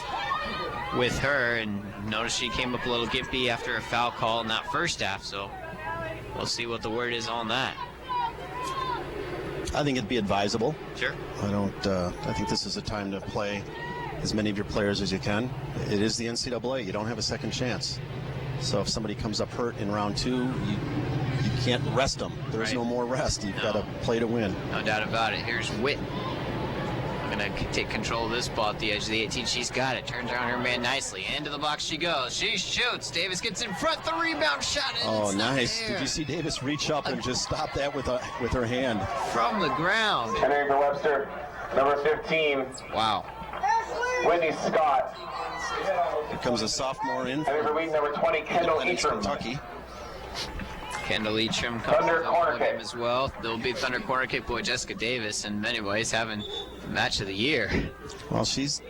with her. And notice she came up a little gimpy after a foul call in that first half. So we'll see what the word is on that. I think it'd be advisable. Sure. I think this is a time to play as many of your players as you can. It is the NCAA. You don't have a second chance. So if somebody comes up hurt in round 2, you can't rest them. There's no more rest. You've got to play to win. No doubt about it. Here's Witt. Going to take control of this ball at the edge of the 18. She's got it. Turns around her man nicely. Into the box she goes. She shoots. Davis gets in front. The rebound shot. Oh, nice. Did you see Davis reach up and just stop that with her hand? From the ground. Entering for Webster, number 15. Wow. Whitney Scott. Here comes a sophomore in. Entering for Wheaton, number 20, Kendall Eachram. Kentucky. Kendall Eachram comes Thunder corner with him as well. There'll be Thunder corner kick boy Jessica Davis in many ways having the match of the year. Well, she's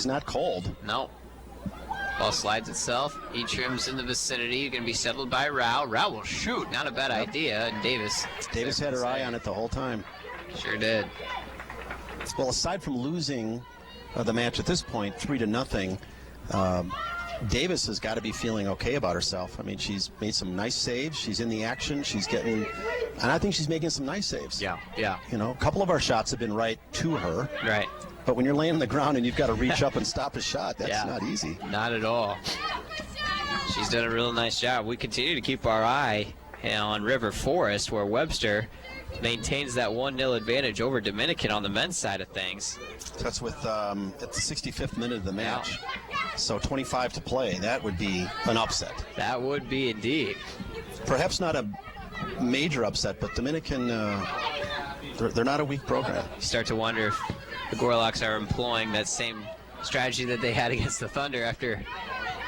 not cold. No. Ball slides itself. Eachram's in the vicinity. Going to be settled by Rao. Rao will shoot. Not a bad idea. And Davis had her eye on it the whole time. Sure did. Well, aside from losing the match at this point, 3-0, Davis has got to be feeling okay about herself. I mean, she's made some nice saves. She's in the action. And I think she's making some nice saves. Yeah. You know, a couple of our shots have been right to her. Right. But when you're laying on the ground and you've got to reach up and stop a shot, that's not easy. Not at all. She's done a real nice job. We continue to keep our eye on River Forest, where Webster maintains that 1-0 advantage over Dominican on the men's side of things. That's with at the 65th minute of the match. So 25 to play. That would be an upset. That would be indeed. Perhaps not a major upset, but Dominican, they're not a weak program. You start to wonder if the Gorlocks are employing that same strategy that they had against the Thunder after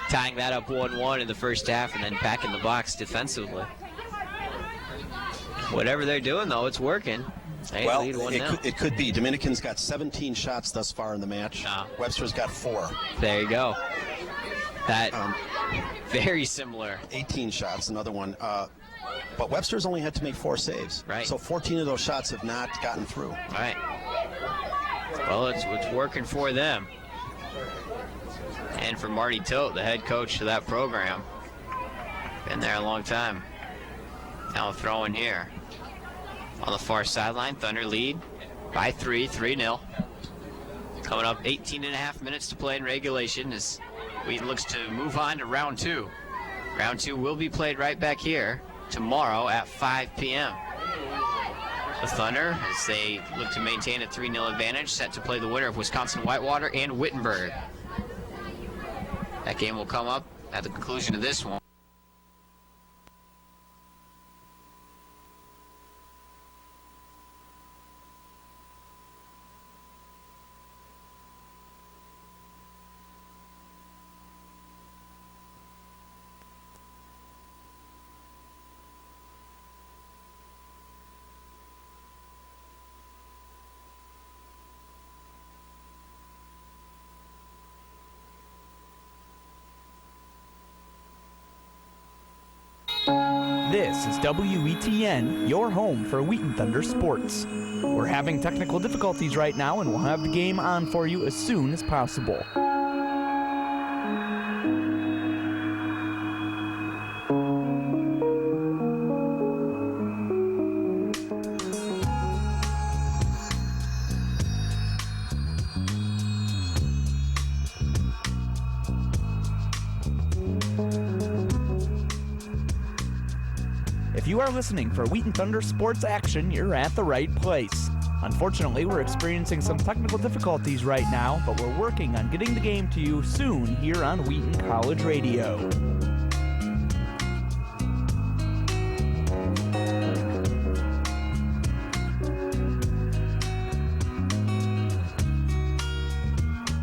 tying that up 1-1 in the first half and then packing the box defensively. Whatever they're doing, though, it's working. They Well, lead 1-0. it could be. Dominican's got 17 shots thus far in the match. Webster's got 4. There you go. That very similar. 18 shots, another one. But Webster's only had to make 4 saves. Right. So 14 of those shots have not gotten through. Right. Well, it's working for them. And for Marty Tote, the head coach of that program. Been there a long time. Now throwing here. On the far sideline, Thunder lead by 3-0. Coming up 18.5 minutes to play in regulation as Wheaton looks to move on to round 2. Round 2 will be played right back here tomorrow at 5 p.m. The Thunder, as they look to maintain a 3-0 advantage, set to play the winner of Wisconsin-Whitewater and Wittenberg. That game will come up at the conclusion of this one. This is WETN, your home for Wheaton Thunder sports. We're having technical difficulties right now, and we'll have the game on for you as soon as possible. If you are listening for Wheaton Thunder sports action, you're at the right place. Unfortunately, we're experiencing some technical difficulties right now, but we're working on getting the game to you soon here on Wheaton College Radio.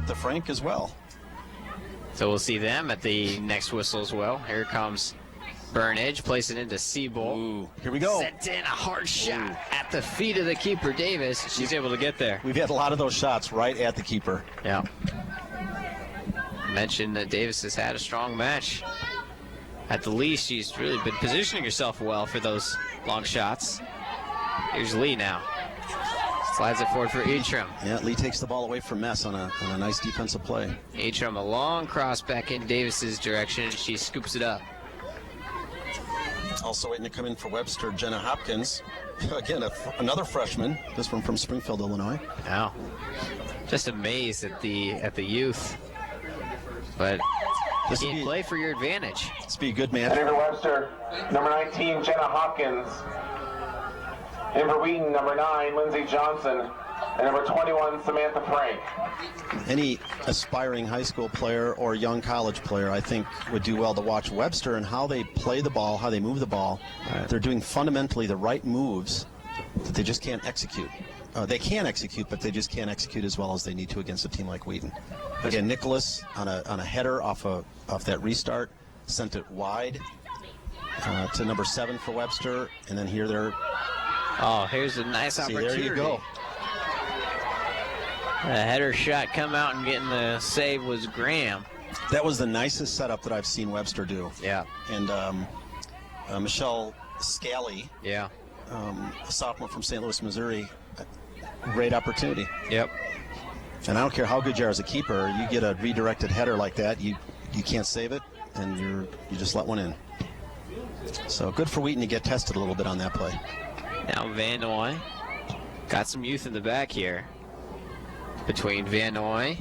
The Frank as well. So we'll see them at the next whistle as well. Here comes Burnage, place it into Siebel. Ooh, here we go. Sent in a hard shot at the feet of the keeper, Davis. She's able to get there. We've had a lot of those shots right at the keeper. Yeah. Mentioned that Davis has had a strong match. At the least, she's really been positioning herself well for those long shots. Here's Lee now. Slides it forward for Atram. Yeah, Lee takes the ball away from Mess on a nice defensive play. Atram, a long cross back in Davis's direction, and she scoops it up. Also waiting to come in for Webster, Jenna Hopkins. Again, another freshman. This one from Springfield, Illinois. Wow. Just amazed at the youth. But you can't play for your advantage. This be a good match. And in for Webster, number 19, Jenna Hopkins. In for Wheaton, number 9, Lindsey Johnson. And number 21, Samantha Frank. Any aspiring high school player or young college player, I think, would do well to watch Webster and how they play the ball, how they move the ball. They're doing fundamentally the right moves that they just can't execute. They can execute, but they just can't execute as well as they need to against a team like Wheaton. Again, Nicholas on a header off that restart, sent it wide to number 7 for Webster, and then here they're. Oh, here's a nice opportunity. There you go. A header shot come out and getting the save was Graham. That was the nicest setup that I've seen Webster do. Yeah. And Michelle Scally, yeah, a sophomore from St. Louis, Missouri, great opportunity. Yep. And I don't care how good you are as a keeper, you get a redirected header like that, you can't save it, and you just let one in. So good for Wheaton to get tested a little bit on that play. Now Van Noy got some youth in the back here. Between Van Noy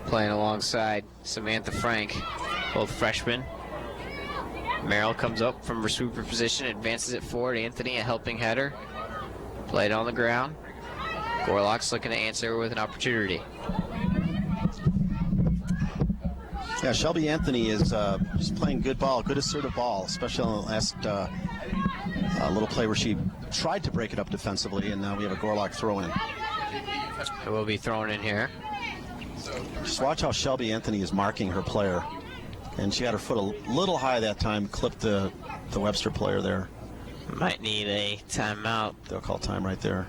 playing alongside Samantha Frank, both freshmen. Merrill comes up from her sweeper position, advances it forward. Anthony, a helping header. Played on the ground. Gorlock's looking to answer with an opportunity. Yeah, Shelby Anthony is just playing good ball, good assertive ball, especially on the last little play where she tried to break it up defensively, and now we have a Gorlock throw in. It will be thrown in here. Just watch how Shelby Anthony is marking her player. And she had her foot a little high that time, clipped the Webster player there. Might need a timeout. They'll call time right there.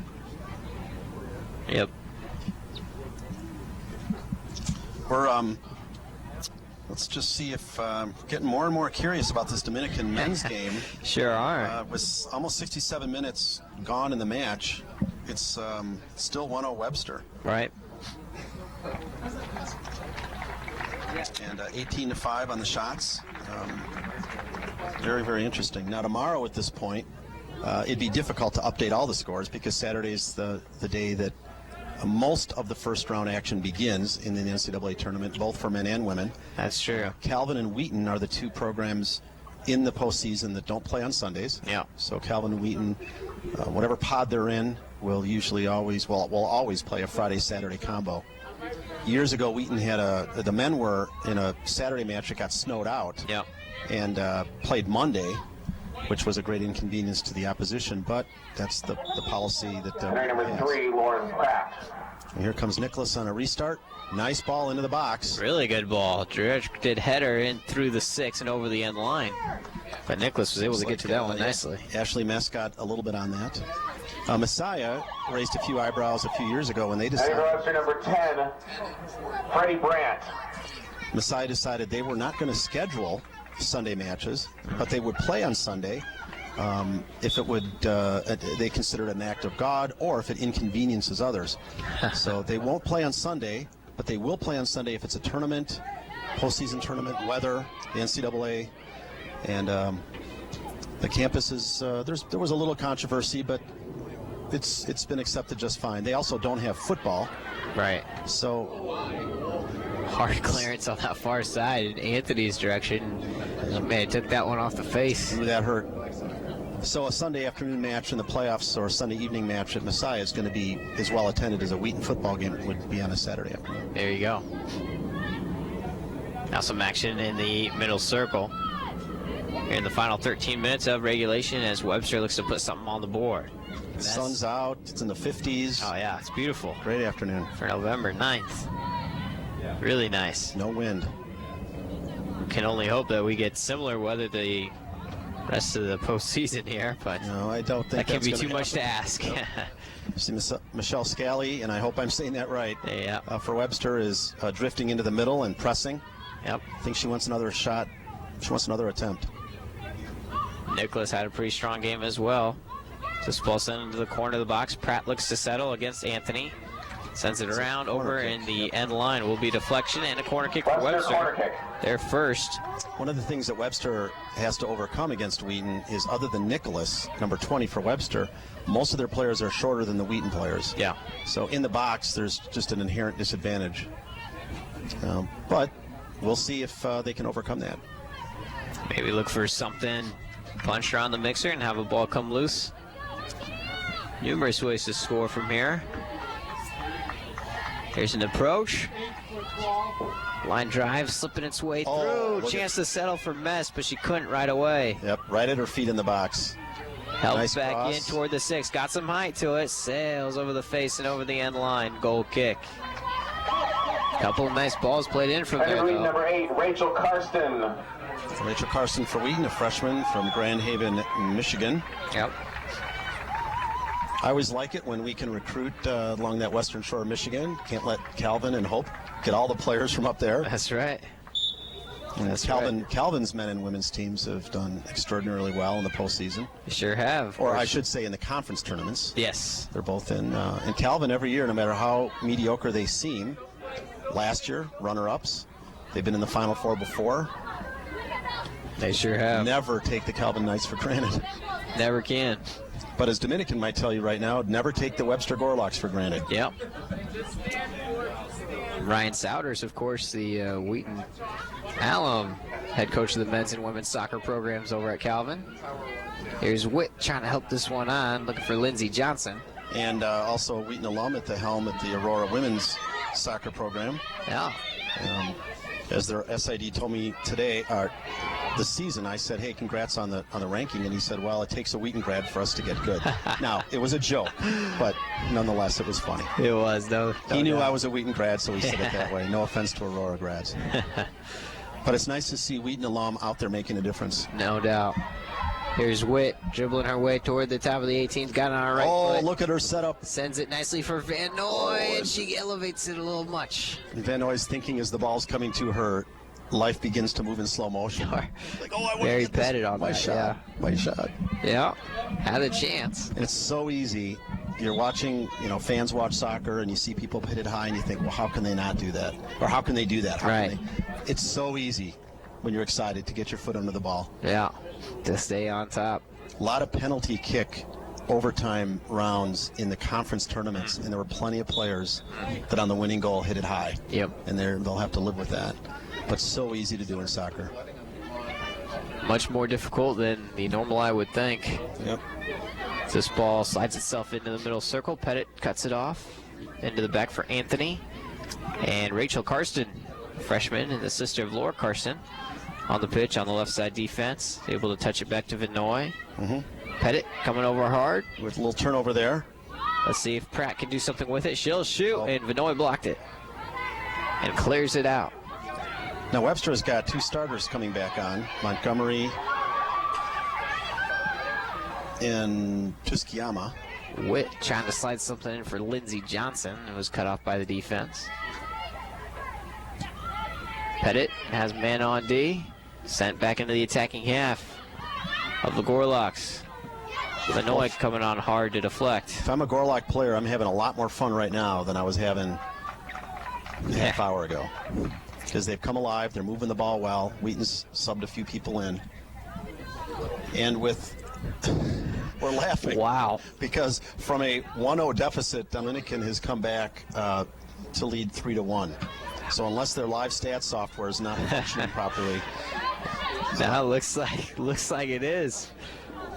Yep. We're let's just see if getting more and more curious about this Dominican men's game. Sure are. With almost 67 minutes gone in the match, it's still 1-0 Webster. Right. And 18-5 on the shots. Very, very interesting. Now tomorrow at this point, it'd be difficult to update all the scores because Saturday's the day that most of the first round action begins in the NCAA tournament, both for men and women. That's true. Calvin and Wheaton are the two programs in the postseason that don't play on Sundays. Yeah. So Calvin and Wheaton, whatever pod they're in, will always play a Friday-Saturday combo. Years ago, Wheaton had the men were in a Saturday match that got snowed out. Yeah. And played Monday, which was a great inconvenience to the opposition, but that's the policy that number 3, Lauren Pratt. And here comes Nicholas on a restart. Nice ball into the box. Really good ball. Drew did header in through the 6 and over the end line. But Nicholas was able to get to that one nicely. Ashley Mess got a little bit on that. Messiah raised a few eyebrows a few years ago when they decided. Number 10, Freddie Brandt. Messiah decided they were not going to schedule Sunday matches, but they would play on Sunday if it would, they consider it an act of God, or if it inconveniences others. So they won't play on Sunday, but they will play on Sunday if it's a tournament, postseason tournament, weather, the NCAA, and the campus is. There was a little controversy, but it's been accepted just fine. They also don't have football, right? So hard clearance on that far side in Anthony's direction. Man, took that one off the face. That hurt. So a Sunday afternoon match in the playoffs or a Sunday evening match at Messiah is going to be as well attended as a Wheaton football game would be on a Saturday afternoon. There you go. Now some action in the middle circle. Here in the final 13 minutes of regulation as Webster looks to put something on the board. The sun's out. It's in the 50s. Oh, yeah. It's beautiful. Great afternoon. For November 9th. Really nice. No wind. Can only hope that we get similar weather the rest of the postseason here, but no, I don't think that can be too much to ask. Nope. See, Michelle Scally, and I hope I'm saying that right, yeah. For Webster is drifting into the middle and pressing. Yep. I think she wants another shot. She wants another attempt. Nicholas had a pretty strong game as well. Just ball sent into the corner of the box. Pratt looks to settle against Anthony. Sends it around over in the end line. Will be deflection and a corner kick for Webster. Corner kick. Their first. One of the things that Webster has to overcome against Wheaton is, other than Nicholas, number 20 for Webster, most of their players are shorter than the Wheaton players. Yeah. So in the box, there's just an inherent disadvantage. But we'll see if they can overcome that. Maybe look for something, punch around the mixer and have a ball come loose. Numerous ways to score from here. Here's an approach. Line drive, slipping its way through. Chance to settle for Mess, but she couldn't right away. Yep, right at her feet in the box. Helped nice back cross. in toward the 6. Got some height to it. Sails over the face and over the end line. Goal kick. Couple of nice balls played in from there, though. Number 8, Rachel Karsten. Rachel Carson for Wheaton, a freshman from Grand Haven, Michigan. Yep. I always like it when we can recruit along that western shore of Michigan. Can't let Calvin and Hope get all the players from up there. That's right. And Calvin's men and women's teams have done extraordinarily well in the postseason. You sure have. Or I should say in the conference tournaments. Yes. They're both in. And Calvin every year, no matter how mediocre they seem, last year, runner-ups. They've been in the Final Four before. They sure have. Never take the Calvin Knights for granted. Never can. But as Dominican might tell you right now, never take the Webster Gorlocks for granted. Yep. Ryan Souders, of course, the Wheaton alum, head coach of the men's and women's soccer programs over at Calvin. Here's Witt trying to help this one on, looking for Lindsey Johnson. And also a Wheaton alum at the helm at the Aurora women's soccer program. Yeah. As their SID told me today, this season, I said, hey, congrats on the ranking. And he said, well, it takes a Wheaton grad for us to get good. Now, it was a joke, but nonetheless, it was funny. It was, though. He knew I was a Wheaton grad, so he said it that way. No offense to Aurora grads. But it's nice to see Wheaton alum out there making a difference. No doubt. Here's Witt dribbling her way toward the top of the 18. Got it on her right foot. Oh, look at her setup. Sends it nicely for Van Noy, and she elevates it a little much. Van Noy's thinking as the ball's coming to her, life begins to move in slow motion. Like, oh, I want Very to get petted on my that, shot. yeah. My shot. Yeah, had a chance. And it's so easy. You're watching, fans watch soccer, and you see people hit it high, and you think, well, how can they not do that? Or how can they do that? Right. It's so easy when you're excited to get your foot under the ball. Yeah, to stay on top. A lot of penalty kick overtime rounds in the conference tournaments, and there were plenty of players that on the winning goal hit it high. Yep. And they'll have to live with that. But so easy to do in soccer. Much more difficult than the normal eye would think. Yep. This ball slides itself into the middle circle. Pettit cuts it off into the back for Anthony. And Rachel Karsten, freshman and the sister of Laura Karsten, on the pitch on the left side defense. Able to touch it back to Vinoy. Pettit coming over hard. With a little turnover there. Let's see if Pratt can do something with it. She'll shoot, and Vinoy blocked it. And clears it out. Now Webster has got two starters coming back on. Montgomery and Tuskiyama. Witt trying to slide something in for Lindsey Johnson. It was cut off by the defense. Pettit has man on D. Sent back into the attacking half of the Gorlocks. Vinoy coming on hard to deflect. If I'm a Gorlock player, I'm having a lot more fun right now than I was having a half hour ago. Because they've come alive, they're moving the ball well. Wheaton's subbed a few people in. And we're laughing. Wow. Because from a 1-0 deficit, Dominican has come back to lead 3-1. So unless their live stat software is not functioning properly. Now it looks like it is.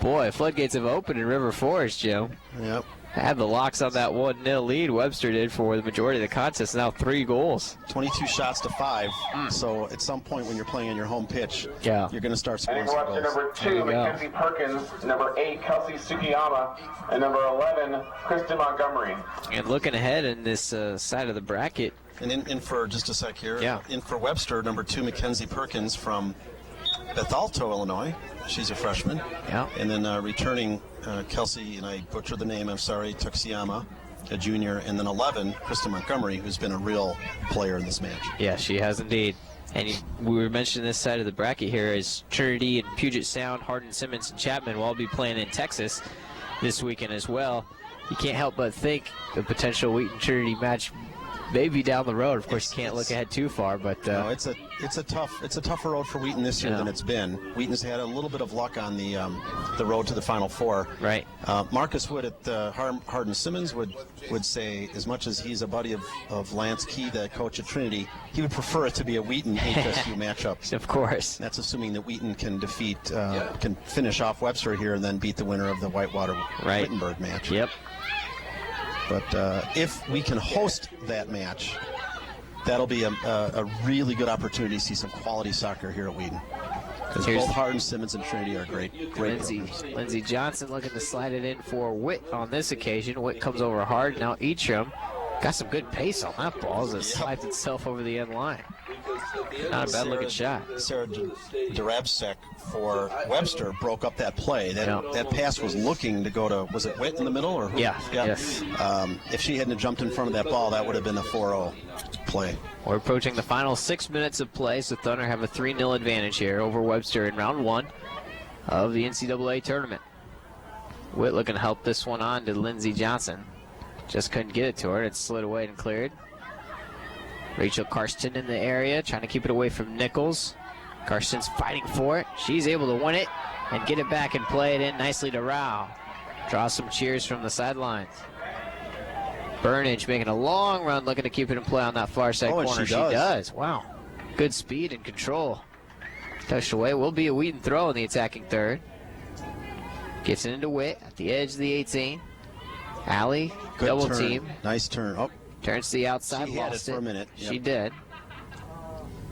Boy, floodgates have opened in River Forest, Joe. Yep. Had the locks on that 1-0 lead Webster did for the majority of the contest. Now 3 goals. 22 shots to 5. So at some point when you're playing on your home pitch, you're going to start scoring Heading some left to goals. number 2, Mackenzie Perkins, number 8, Kelsey Sukiyama, and number 11, Kristen Montgomery. And looking ahead in this side of the bracket. And in for just a sec here. Yeah. In for Webster, number 2, Mackenzie Perkins from Bethalto, Illinois. She's a freshman. Yeah. And then returning Kelsey, and I butchered the name, I'm sorry, Tuxiyama, a junior. And then 11, Kristen Montgomery, who's been a real player in this match. Yeah, she has indeed. And we were mentioning this side of the bracket here as Trinity and Puget Sound, Hardin, Simmons, and Chapman will all be playing in Texas this weekend as well. You can't help but think the potential Wheaton-Trinity match maybe down the road. Of course, you can't look ahead too far, but no, it's a tougher road for Wheaton this year than it's been. Wheaton's had a little bit of luck on the road to the Final Four. Right. Marcus Wood at Hardin Simmons would say, as much as he's a buddy of Lance Key, the coach at Trinity, he would prefer it to be a Wheaton HSU matchup. Of course. That's assuming that Wheaton can can finish off Webster here and then beat the winner of the Whitewater Wittenberg match. Yep. But if we can host that match, that'll be a really good opportunity to see some quality soccer here at Wheaton. Because both Hardin, Simmons, and Trinity are great Lindsey Johnson looking to slide it in for Witt on this occasion. Witt comes over hard. Now Eacham got some good pace on that ball as it slides itself over the end line. Not a bad looking shot. Sarah Darabsek for Webster broke up that play. That pass was looking to go to, was it Witt in the middle? Or who? Yeah. Yes. If she hadn't jumped in front of that ball, that would have been a 4-0 play. We're approaching the final 6 minutes of play, so Thunder have a 3-0 advantage here over Webster in round 1 of the NCAA tournament. Witt looking to help this one on to Lindsey Johnson. Just couldn't get it to her. It slid away and cleared. Rachel Karsten in the area, trying to keep it away from Nichols. Karsten's fighting for it. She's able to win it and get it back and play it in nicely to Rao. Draw some cheers from the sidelines. Burnage making a long run, looking to keep it in play on that far side corner. She does. Wow. Good speed and control Touched away. Will be a Wheaton throw in the attacking third. Gets it into Witt at the edge of the 18. Allie, Good double turn. team. Nice turn. Oh, Turns to the outside, she had lost it for a minute. Yep. She did.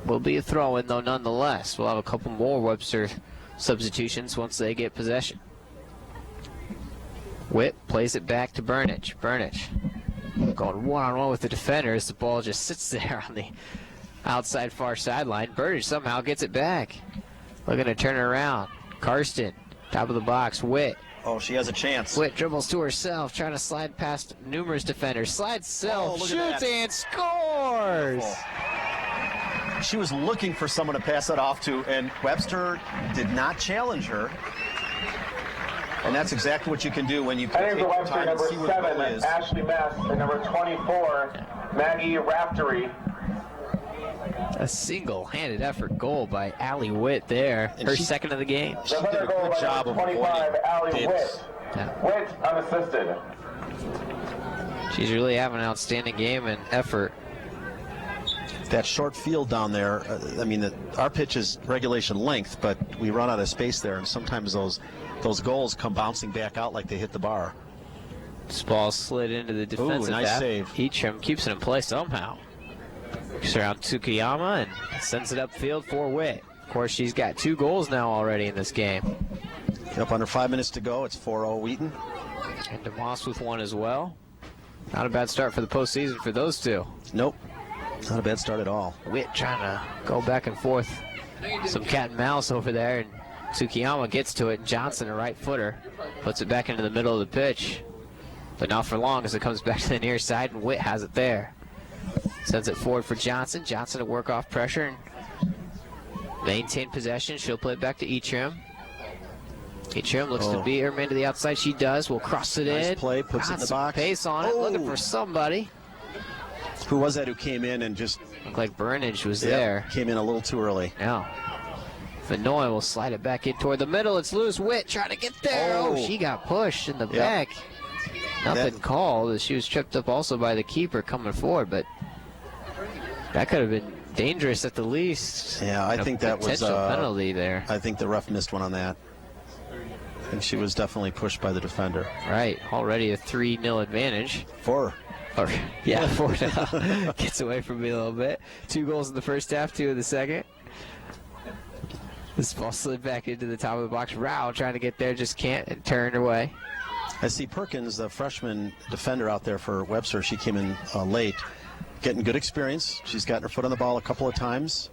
Will be a throw-in, though, nonetheless. We'll have a couple more Webster substitutions once they get possession. Witt plays it back to Burnage. Burnage going one-on-one with the defender as the ball just sits there on the outside far sideline. Burnage somehow gets it back. Looking to turn it around. Karsten, top of the box. Witt. Oh, she has a chance. Witt dribbles to herself, trying to slide past numerous defenders. Slides self, shoots, and scores! She was looking for someone to pass it off to, and Webster did not challenge her. And that's exactly what you can do when you can take your Webster, time and number see what the ball 7, is. Ashley Mess, and number 24, Maggie Raftery. A single-handed effort goal by Allie Witt there. And Her she- second of the game. She did a good job of 25, avoiding Allie Davis. Witt. Yeah. Witt unassisted. She's really having an outstanding game and effort. That short field down there, I mean, our pitch is regulation length, but we run out of space there, and sometimes those goals come bouncing back out like they hit the bar. This ball slid into the defensive nice half. save. Heatram keeps it in play somehow. Gets around Tsukiyama and sends it upfield for Witt. Of course, she's got 2 goals now already in this game. Up under 5 minutes to go. It's 4-0 Wheaton. And DeMoss with 1 as well. Not a bad start for the postseason for those two. Nope. Not a bad start at all. Witt trying to go back and forth. Some cat and mouse over there, and Tsukiyama gets to it. And Johnson, a right footer, puts it back into the middle of the pitch. But not for long as it comes back to the near side, and Witt has it there. Sends it forward for Johnson. Johnson to work off pressure and maintain possession. She'll play it back to Heatram. Heatram looks to beat her man to the outside. She does. Will cross it in. Nice play. Puts it in the box. Pace on it. Looking for somebody. Who was that who came in and just... Looked like Burnage was there. Came in a little too early. Yeah. Vinoy will slide it back in toward the middle. It's loose. Witt trying to get there. Oh, she got pushed in the back. Nothing called. She was tripped up also by the keeper coming forward, but that could have been dangerous at the least. Yeah, I think that was a potential penalty there. I think the ref missed one on that. And she was definitely pushed by the defender. Right. Already a 3-0 advantage. 4. Or, yeah, 4 now. Gets away from me a little bit. 2 goals in the first half, 2 in the second. This ball slid back into the top of the box. Rao trying to get there, just can't, and turned away. I see Perkins, the freshman defender out there for Webster. She came in late, getting good experience. She's gotten her foot on the ball a couple of times.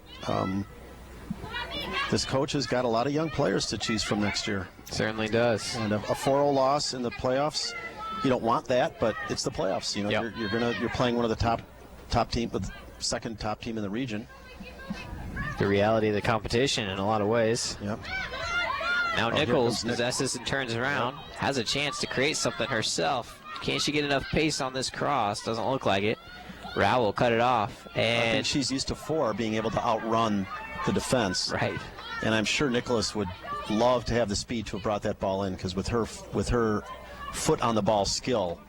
This coach has got a lot of young players to choose from next year. Certainly does. And a 4-0 loss in the playoffs, you don't want that, but it's the playoffs. You know, you're playing one of the top team, but second top team in the region. The reality of the competition in a lot of ways. Yep. Now Nichols possesses and turns around. Has a chance to create something herself. Can she get enough pace on this cross? Doesn't look like it. Rao will cut it off. And I think she's used to 4 being able to outrun the defense. Right. And I'm sure Nicholas would love to have the speed to have brought that ball in, because with her foot on the ball skill,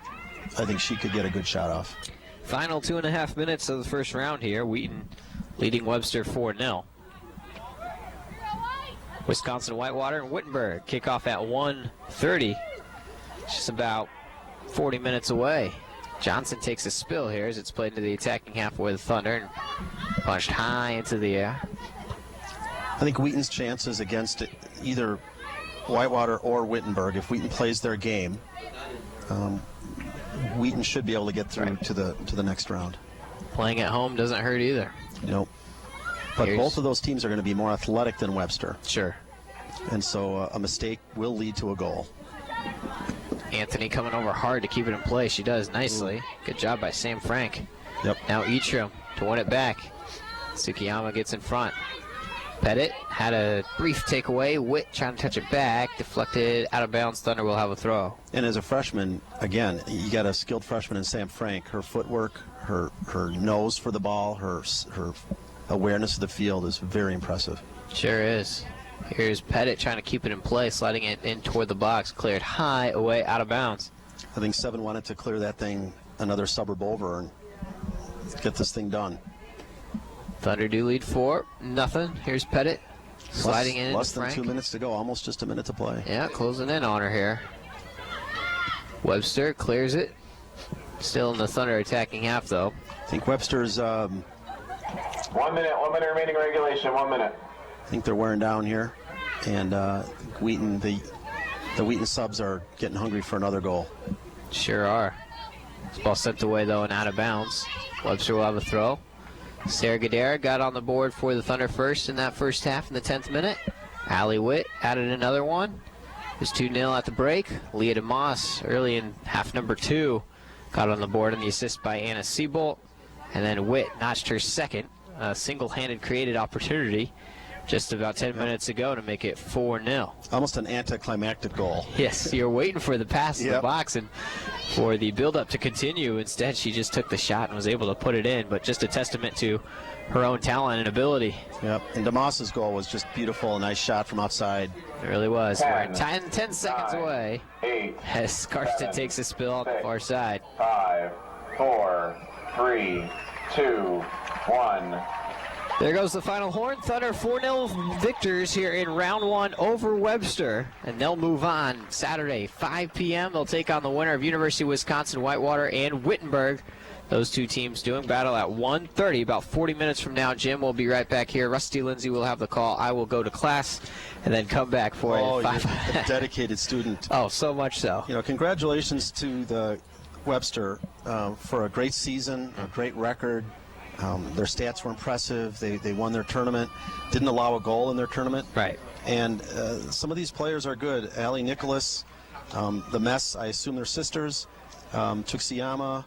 I think she could get a good shot off. Final 2.5 minutes of the first round here. Wheaton leading Webster 4-0. Wisconsin Whitewater and Wittenberg kickoff at 1:30. Just about 40 minutes away. Johnson takes a spill here as it's played into the attacking half with the Thunder and punched high into the air. I think Wheaton's chances against either Whitewater or Wittenberg, if Wheaton plays their game, Wheaton should be able to get through to the next round. Playing at home doesn't hurt either. Nope. But both of those teams are going to be more athletic than Webster. Sure. And so a mistake will lead to a goal. Anthony coming over hard to keep it in play. She does nicely. Ooh. Good job by Sam Frank. Yep. Now Heatram to win it back. Tsukiyama gets in front. Pettit had a brief takeaway. Witt trying to touch it back. Deflected out of bounds. Thunder will have a throw. And as a freshman, again, you got a skilled freshman in Sam Frank. Her footwork, her nose for the ball, her awareness of the field is very impressive. Sure is. Here's Pettit trying to keep it in play, sliding it in toward the box. Cleared high, away, out of bounds. I think 7 wanted to clear that thing another suburb over and get this thing done. Thunder do lead 4-0. Here's Pettit. Sliding in less than Frank. 2 minutes to go, almost just a minute to play. Yeah, closing in on her here. Webster clears it. Still in the Thunder attacking half, though. I think Webster's... 1 minute remaining regulation, 1 minute. I think they're wearing down here. And Wheaton, the Wheaton subs are getting hungry for another goal. Sure are. This ball sent away, though, and out of bounds. Webster will have a throw. Sarah Gadara got on the board for the Thunder first in that first half in the 10th minute. Allie Witt added another one. It was 2-0 at the break. Leah DeMoss early in half number 2 got on the board in the assist by Anna Seabolt. And then Witt notched her second single-handed created opportunity just about 10 minutes ago to make it 4-0. Almost an anticlimactic goal. Yes, you're waiting for the pass in the box and for the build-up to continue. Instead, she just took the shot and was able to put it in, but just a testament to her own talent and ability. Yep, and DeMoss's goal was just beautiful, a nice shot from outside. It really was. 10, We're 10 seconds away 8, as Karsten takes a spill on the far side. 5, 4, 3, 2, 1. There goes the final horn. Thunder 4-0 victors here in round 1 over Webster. And they'll move on Saturday, 5 p.m. They'll take on the winner of University of Wisconsin Whitewater and Wittenberg. Those two teams doing battle at 1:30, about 40 minutes from now. Jim will be right back here. Rusty Lindsay will have the call. I will go to class and then come back for a 5. You're a dedicated student. Oh, so much so. You know, congratulations to the Webster for a great season, a great record. Their stats were impressive. They won their tournament, didn't allow a goal in their tournament. Right. And some of these players are good. Allie Nicholas, the Mess, I assume they're sisters, Tuxiyama.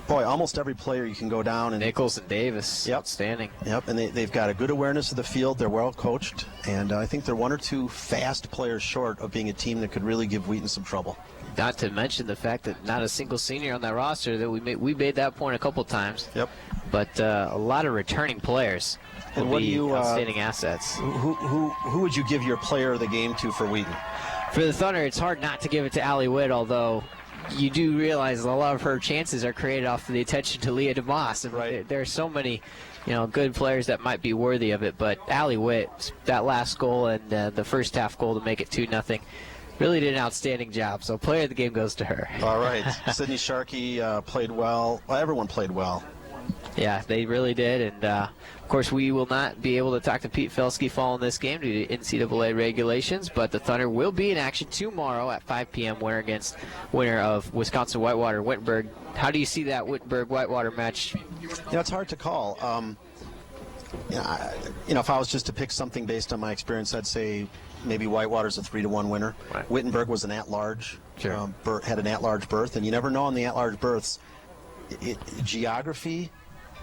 Boy, almost every player you can go down. And Nichols and Davis, outstanding. Yep, and they've got a good awareness of the field. They're well coached, and I think they're one or two fast players short of being a team that could really give Wheaton some trouble. Not to mention the fact that not a single senior on that roster. That we made that point a couple times. Yep. But a lot of returning players. And what do you outstanding assets? Who would you give your player of the game to for Wheaton? For the Thunder, it's hard not to give it to Allie Witt, although you do realize a lot of her chances are created off of the attention to Leah DeMoss. And right. There are so many, good players that might be worthy of it. But Allie Witt, that last goal and the first half goal to make it 2-0, really did an outstanding job. So player of the game goes to her. All right. Sydney Sharkey played well. Everyone played well. Yeah, they really did. And, of course, we will not be able to talk to Pete Felsky following this game due to NCAA regulations, but the Thunder will be in action tomorrow at 5 p.m. winner of Wisconsin Whitewater Wittenberg. How do you see that Wittenberg-Whitewater match? It's hard to call. If I was just to pick something based on my experience, I'd say maybe Whitewater's a 3-1 winner. Right. Wittenberg was an at-large, sure. Had an at-large berth, and you never know on the at-large berths. Geography,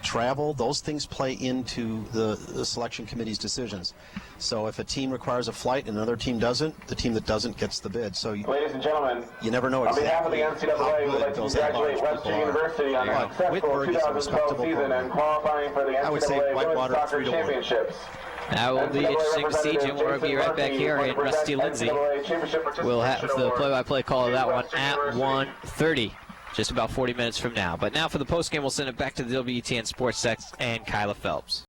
travel, those things play into the selection committee's decisions. So if a team requires a flight and another team doesn't, the team that doesn't gets the bid. So ladies and gentlemen, you never know on behalf of the exactly NCAA, we'd like to congratulate Webster University on a successful 2012 season and qualifying for the NCAA Women's Soccer Championships. That will be interesting to see. Jim, we'll be right back here in Rusty Lindsay. We'll have the play-by-play call of that one at 1:30. Just about 40 minutes from now. But now for the postgame, we'll send it back to the WTN Sports Desk and Kyla Phelps.